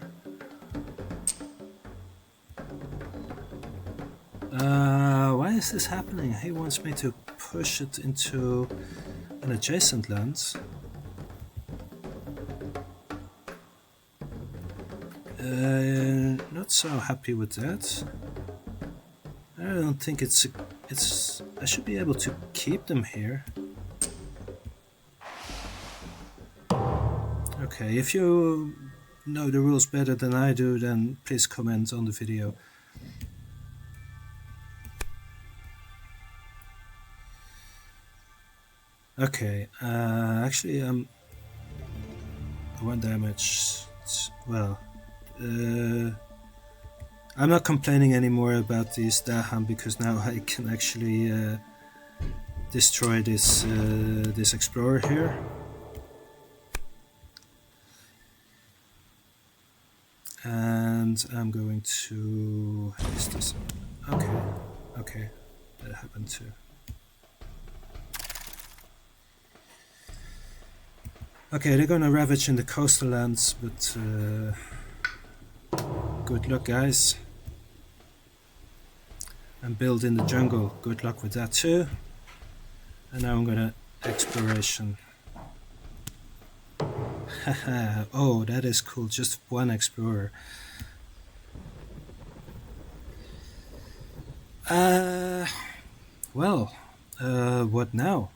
Why is this happening? He wants me to push it into an adjacent land. Not so happy with that. I don't think it's. I should be able to keep them here. Okay, if you know the rules better than I do, then please comment on the video. Okay, actually, 1 damage. Well, I'm not complaining anymore about these Dahan because now I can actually destroy this explorer here. And I'm going to haste this. Okay, that happened too. Okay, they're gonna ravage in the coastal lands, but good luck, guys. And build in the jungle. Good luck with that too. And now I'm gonna exploration. Haha, oh, that is cool. Just 1 explorer. Well, what now?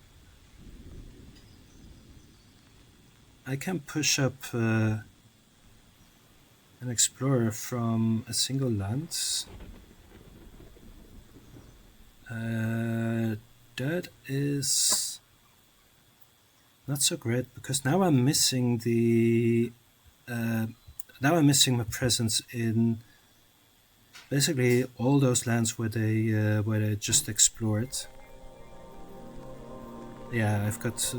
I can push up an an explorer from a single land. That is not so great because now I'm missing the now I'm missing my presence in basically all those lands where they just explored. Yeah, I've got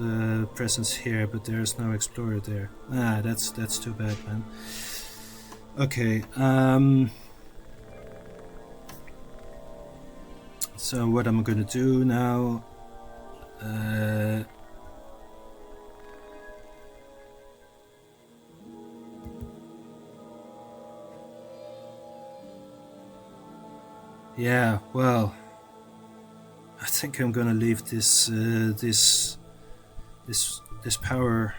presence here, but there's no explorer there. Ah, that's too bad, man. Okay. So what I'm gonna do now? Yeah, well, I think I'm gonna leave this this power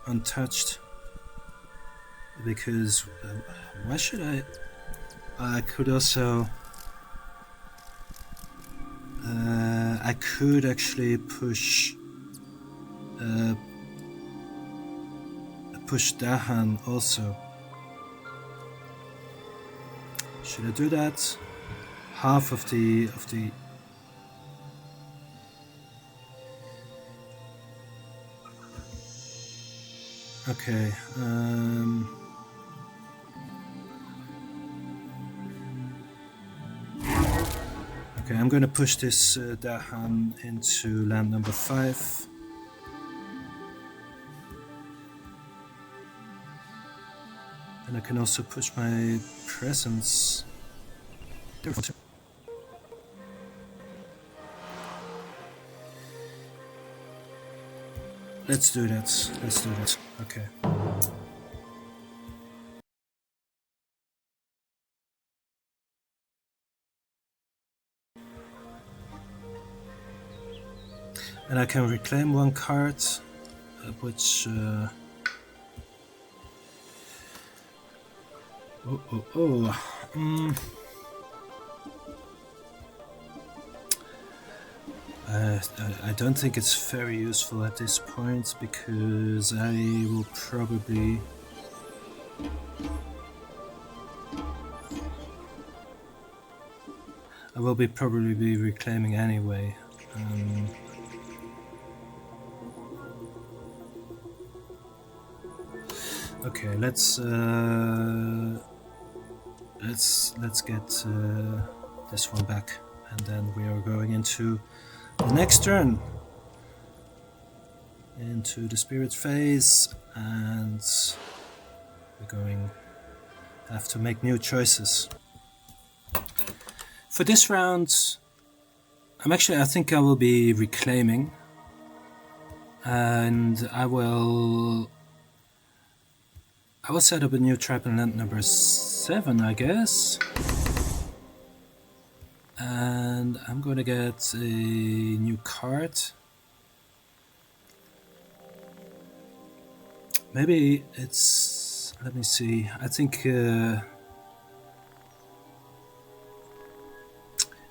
untouched because why should I? I could also I could actually push Dahan also. Should I do that? Half of the okay. Okay, I'm gonna push this Dahan into land number 5. And I can also push my presence. Let's do that. Let's do that. Okay. And I can reclaim 1 card, which I don't think it's very useful at this point because I will probably be reclaiming anyway. Okay, let's get this one back, and then we are going into the next turn, into the spirit phase, and we're going to have to make new choices. For this round, I think I will be reclaiming, and I will set up a new trap in land number 7, I guess. And I'm gonna get a new card. Maybe it's... let me see. I think...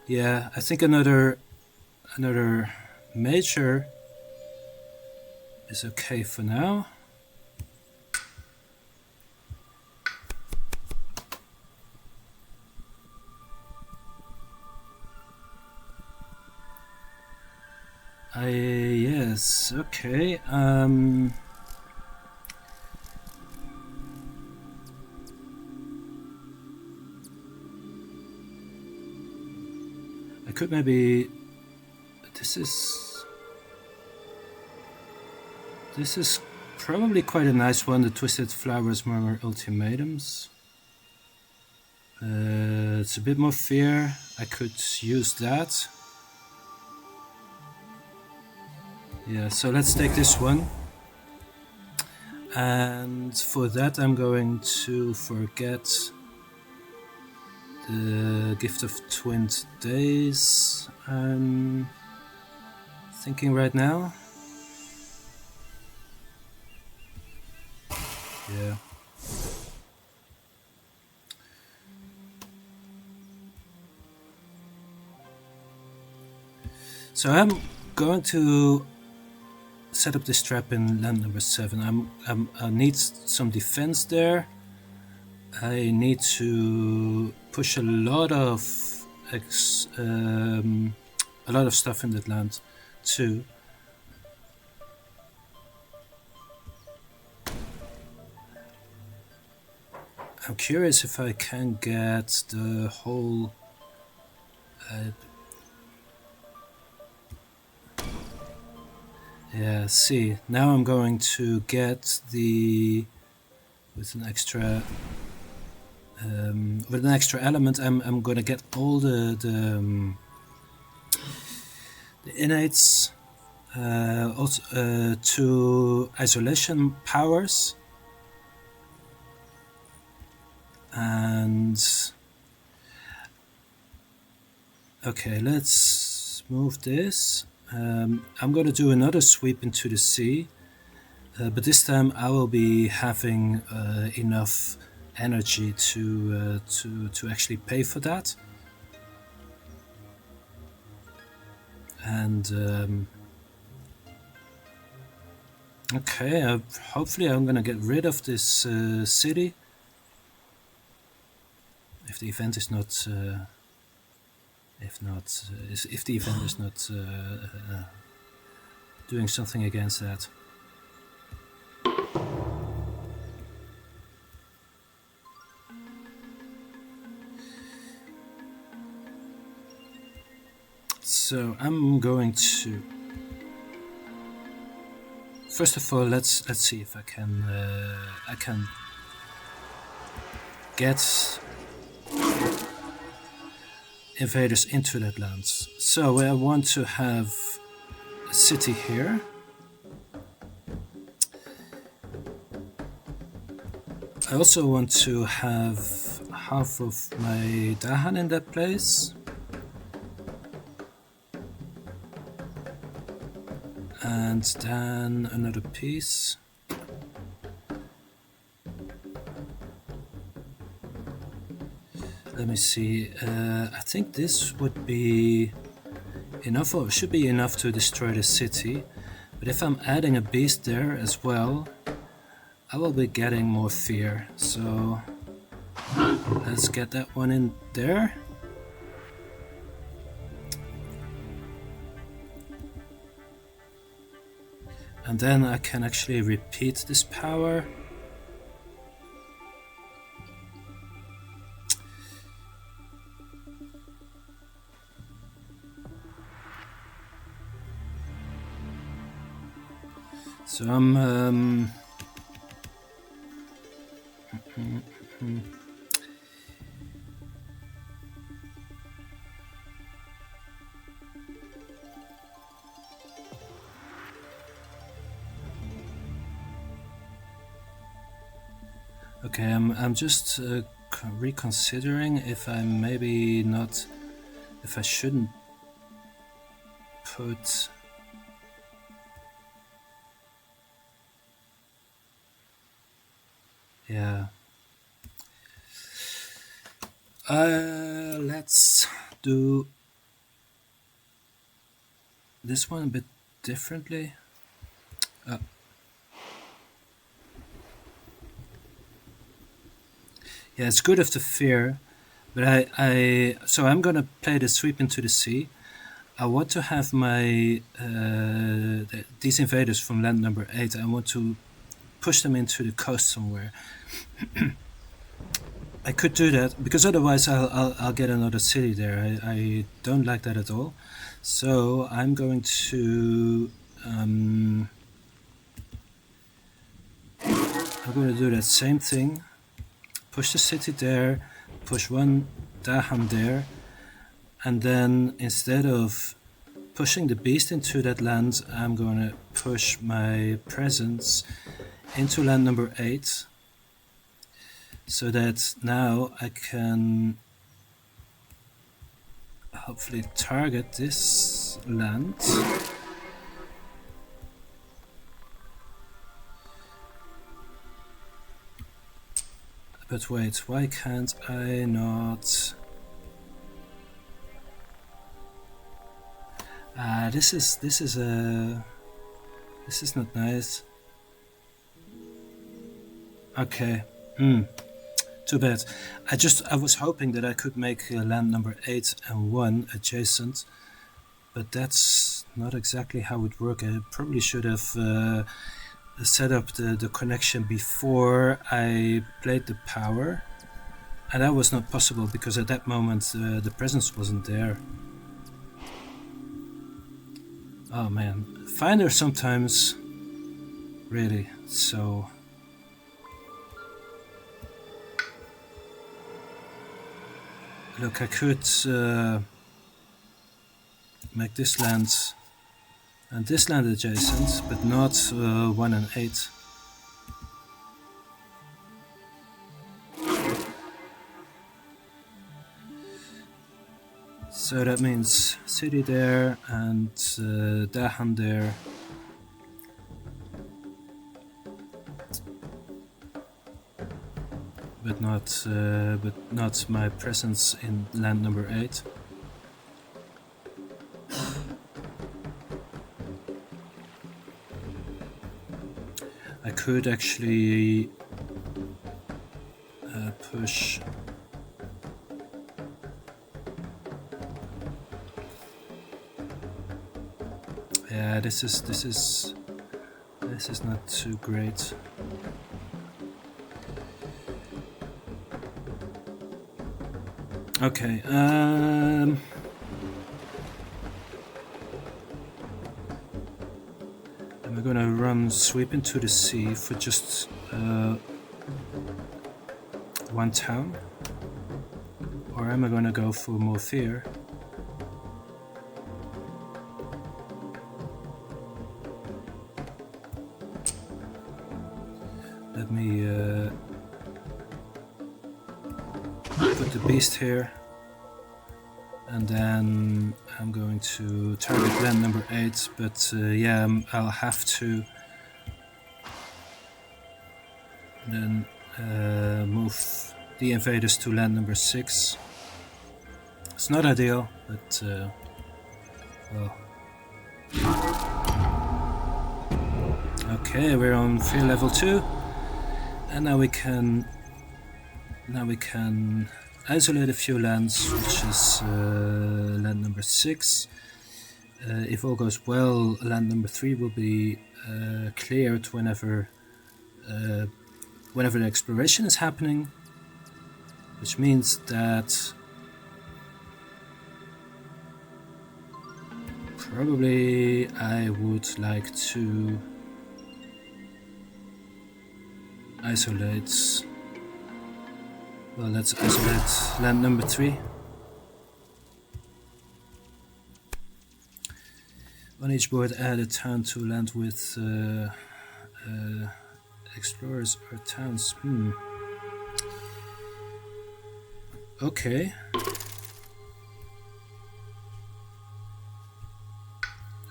yeah, I think another major is okay for now. Yes, okay. I could maybe... This is probably quite a nice one, the Twisted Flowers Murmur Ultimatums. It's a bit more fear. I could use that. Yeah, so let's take this one. And for that I'm going to forget the Gift of Twinned Days. I'm thinking right now. Yeah. So I'm going to set up this trap in land number 7. I need some defense there, I need to push a lot of stuff in that land too. I'm curious if I can get the whole. Yeah, see, now I'm going to get the with an extra element. I'm going to get all the innates, also to isolation powers, and okay, let's move this. I'm going to do another sweep into the sea, but this time I will be having enough energy to actually pay for that. And okay, hopefully I'm going to get rid of this city if the event is not. If the event is not doing something against that. So I'm going to. First of all, let's see if I can get invaders into that land. So I want to have a city here. I also want to have half of my Dahan in that place. And then another piece. Let me see. I think this would be enough, or should be enough to destroy the city. But if I'm adding a beast there as well, I will be getting more fear. So let's get that one in there. And then I can actually repeat this power. So I'm okay, I'm just reconsidering if I'm maybe not, if I shouldn't put. Yeah. Let's do this one a bit differently. Yeah, it's good of the fear, but so I'm gonna play the sweep into the sea. I want to have my these invaders from land number 8. I want to push them into the coast somewhere. I could do that because otherwise I'll get another city there. I don't like that at all. So I'm going to do that same thing. Push the city there, push one Dahan there, and then instead of pushing the beast into that land, I'm going to push my presence into land number 8, so that now I can hopefully target this land. But wait, why can't I not? This is not nice. Okay. Too bad. I was hoping that I could make land number 8 and 1 adjacent, but that's not exactly how it worked. I probably should have set up the connection before I played the power, and that was not possible because at that moment the presence wasn't there. Oh man, Finder sometimes really so. Look, I could make this land and this land adjacent, but not 1 and 8. So that means city there and Dahan there. But not my presence in land number 8. I could actually push. Yeah, this is not too great. Okay, am I gonna run sweep into the sea for just one town? Or am I gonna go for more fear? Let me put the beast here, and then I'm going to target land number 8, but yeah, I'll have to then move the invaders to land number 6. It's not ideal, but well. Okay, we're on fear level 2, and now we can isolate a few lands, which is land number 6. If all goes well, land number 3 will be cleared whenever the exploration is happening, which means that probably I would like to isolate. Well, let's isolate land number 3. On each board, add a town to land with explorers or towns. Okay.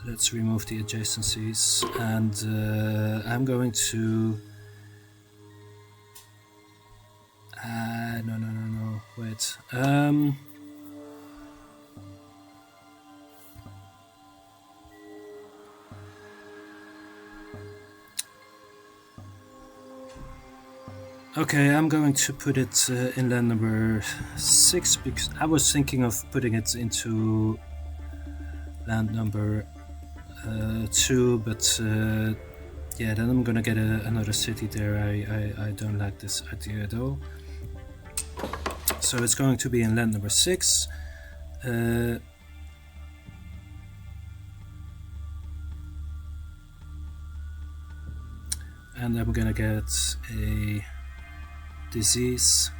Let's remove the adjacencies, and I'm going to. No. Wait. Okay, I'm going to put it in land number 6 because I was thinking of putting it into land number 2, but yeah, then I'm gonna get another city there. I don't like this idea at all. So it's going to be in land number 6. And I'm gonna get a disease.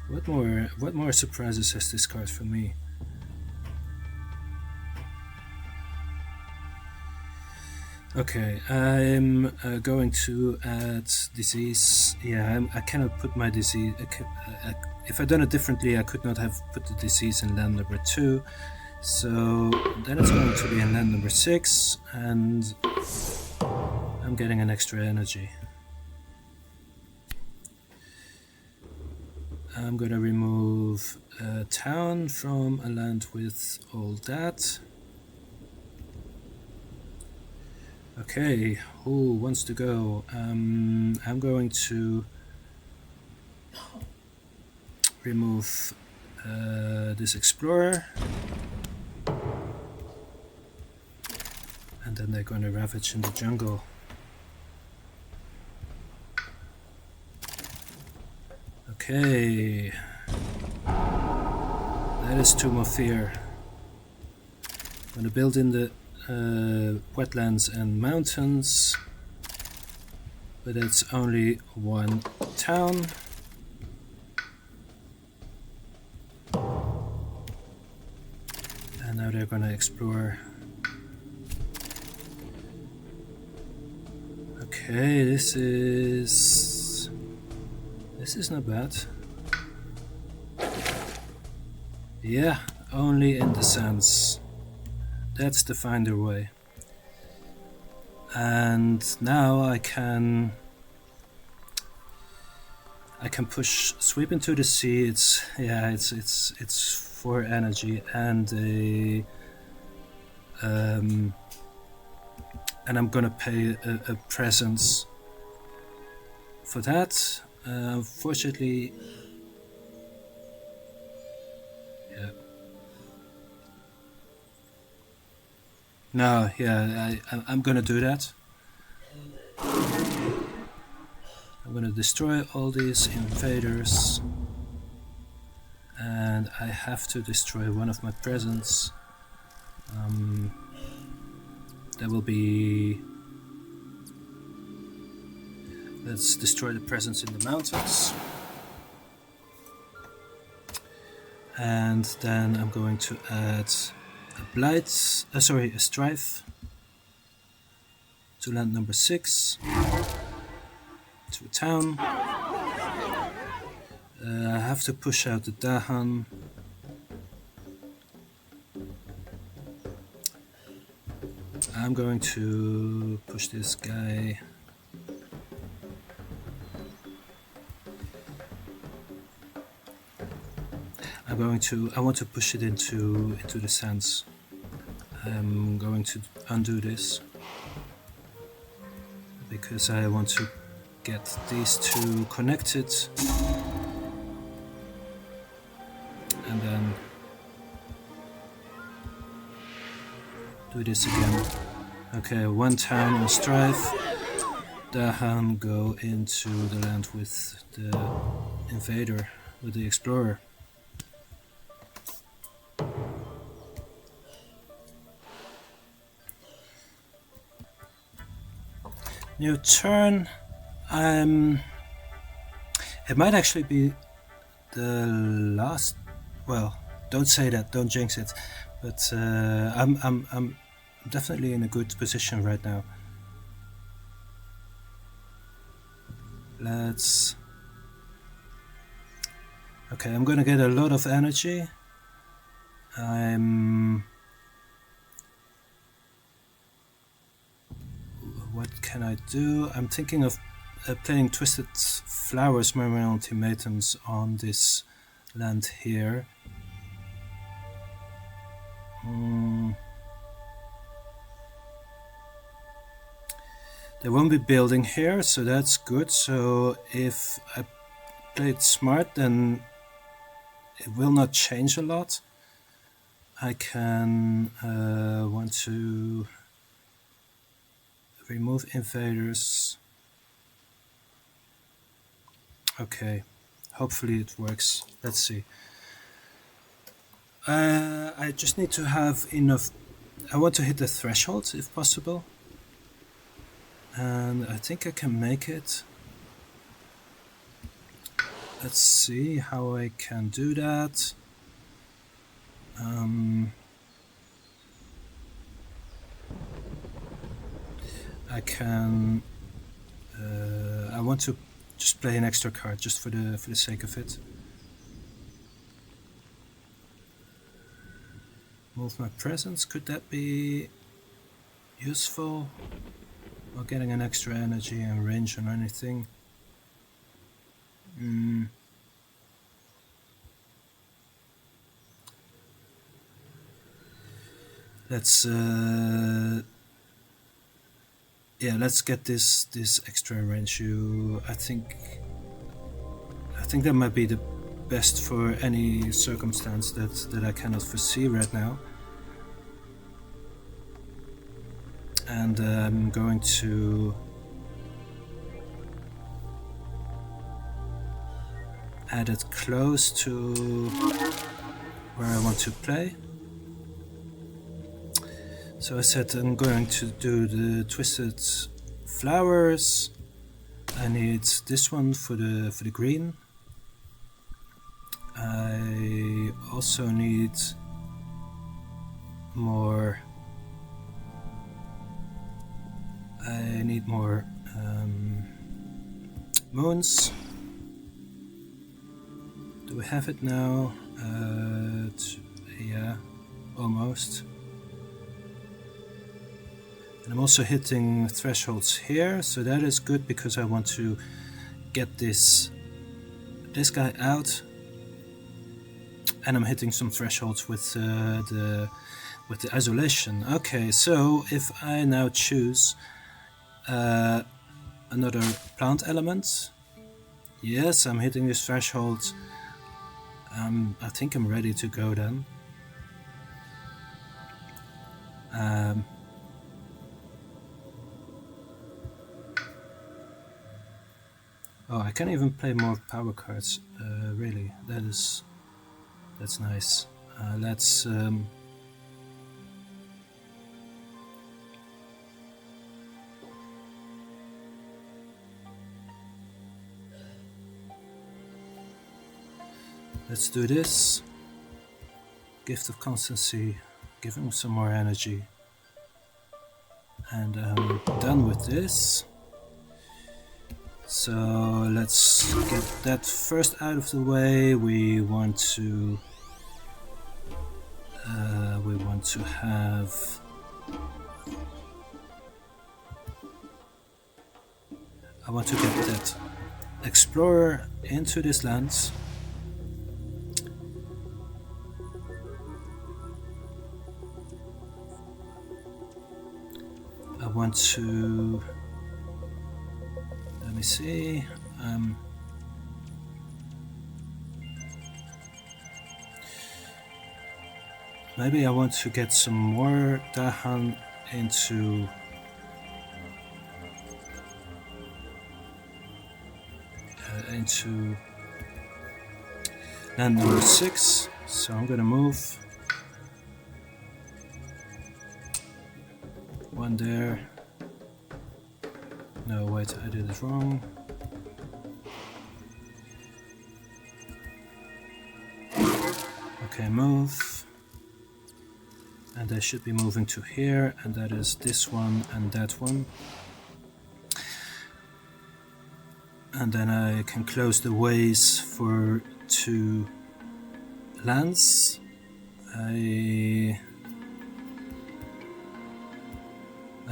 What more surprises has this card for me? Okay, I'm going to add disease. Yeah, I cannot put my disease. If I'd done it differently, I could not have put the disease in land number 2. So then it's going to be in land number 6, and I'm getting an extra energy. I'm gonna remove a town from a land with all that. Okay, who wants to go? I'm going to remove this explorer, and then they're going to ravage in the jungle. Okay, that is Tomb of Fear. I'm going to build in the wetlands and mountains, but it's only one town. And now they're going to explore. Okay, this is not bad. Yeah, only in the sands. That's the finder way. And now I can push sweep into the sea. It's 4 energy and and I'm gonna pay a presence for that. Unfortunately, yeah. No, yeah, I'm gonna do that. I'm gonna destroy all these invaders, and I have to destroy one of my presents. That will be. Let's destroy the presence in the mountains. And then I'm going to add a strife to land number 6, to a town. I have to push out the Dahan. I'm going to push this guy. I want to push it into the sands. I'm going to undo this because I want to get these two connected, and then do this again. Okay, one town on strife. Dahan go into the land with the invader, with the explorer. New turn. It might actually be the last. Well, don't say that. Don't jinx it. But I'm definitely in a good position right now. Let's. Okay, I'm gonna get a lot of energy. What can I do? I'm thinking of playing Twisted Flowers Memorial Ultimatums on this land here. They won't be building here, so that's good. So if I play it smart, then it will not change a lot. I can want to remove invaders. Okay, hopefully it works. Let's see. I just need to have enough. I want to hit the threshold if possible, and I think I can make it. Let's see how I can do that. I can. I want to just play an extra card just for the sake of it. Move my presence. Could that be useful? Or getting an extra energy and range on anything? Let's yeah, let's get this extra range. I think that might be the best for any circumstance that I cannot foresee right now. And I'm going to add it close to where I want to play. So I said I'm going to do the twisted flowers. I need this one for the green. I also need more. I need more moons. Do we have it now? Yeah, almost. And I'm also hitting thresholds here, so that is good because I want to get this guy out. And I'm hitting some thresholds with the isolation. Okay, so if I now choose another plant element, yes, I'm hitting this threshold. I think I'm ready to go then. Oh, I can even play more power cards. Really, that's nice. Let's do this. Gift of Constancy, give him some more energy. And I'm done with this. So let's get that first out of the way. We want to have I want to get that explorer into this land. I want to, let me see, maybe I want to get some more Dahan into land number 6, so I'm gonna move one there. No, wait, I did it wrong. Okay, move. And they should be moving to here, and that is this one and that one. And then I can close the ways for 2 lands. I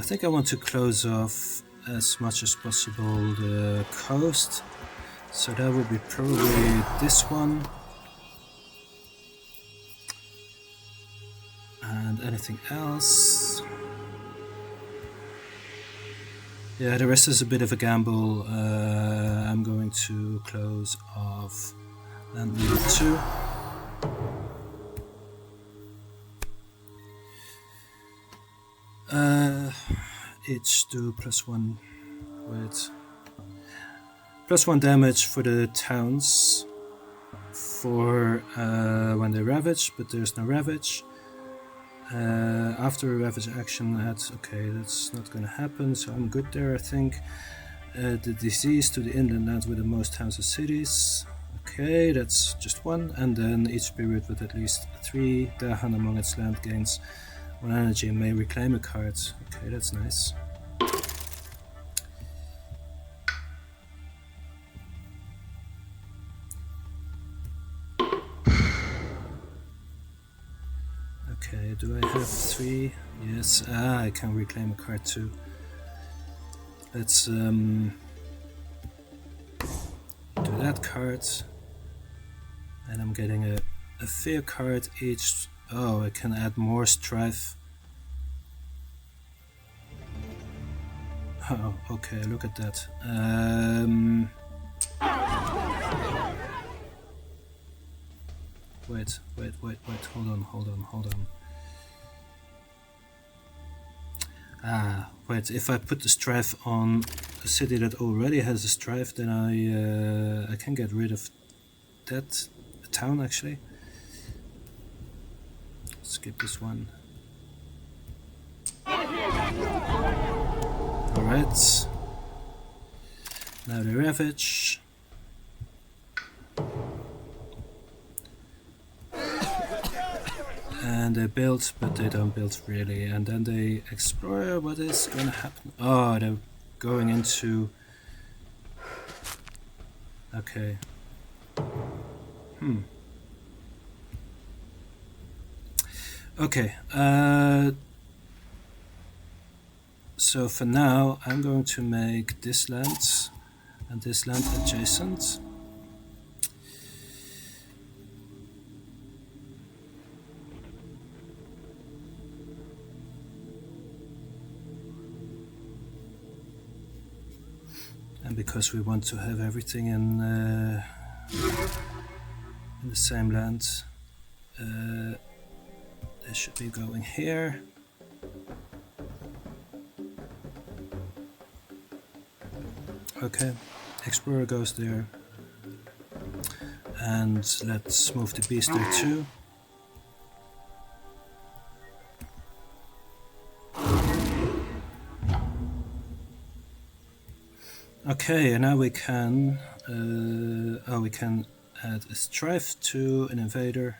think I want to close off as much as possible the coast, so that would be probably this one. And anything else? Yeah, the rest is a bit of a gamble. I'm going to close off land number 2. Each do +1 with +1 damage for the towns for when they ravage, but there's no ravage. After a ravage action, that's not gonna happen, so I'm good there, I think. The disease to the inland lands with the most towns and cities. Okay, that's just 1, and then each spirit with at least 3 Dahan among its land gains 1 energy and may reclaim a card. Okay, that's nice. Okay, do I have 3? Yes, I can reclaim a card too. Let's do that card. And I'm getting a fear card each. Oh, I can add more strife. Oh, okay, look at that. Wait, hold on. Wait, if I put the strife on a city that already has a strife, then I can get rid of that town, actually. Skip this one. Alright. Now the ravage. And they build, but they don't build really. And then they explore. What is gonna happen? Oh, they're going into... Okay. Okay. So for now, I'm going to make this land and this land adjacent. And because we want to have everything in the same land, they should be going here. Okay, Explorer goes there. And let's move the beast there too. Okay, and now we can we can add a strife to an invader.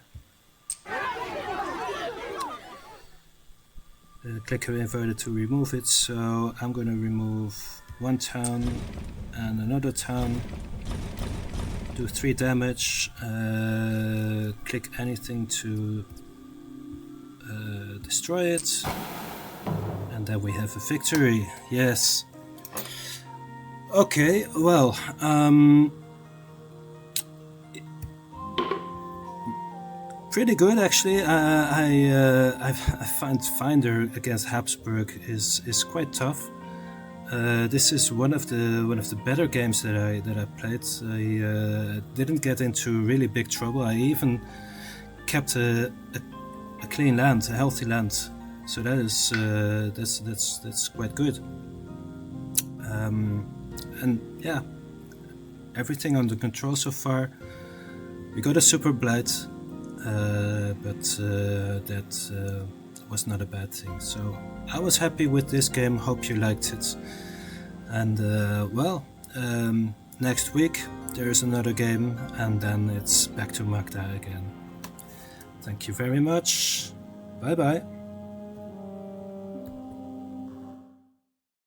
Click on invader to remove it, so I'm going to remove one town and another town. Do 3 damage. Click anything to destroy it, and then we have a victory. Yes. Okay, well, pretty good actually. I find Finder against Habsburg is quite tough. This is one of the better games that I played. I didn't get into really big trouble. I even kept a clean land, a healthy land. So that is that's quite good. And yeah, everything under control so far. We got a super blight, but that was not a bad thing. So I was happy with this game. Hope you liked it. And well, next week there's another game, and then it's back to Magda again. Thank you very much. Bye bye.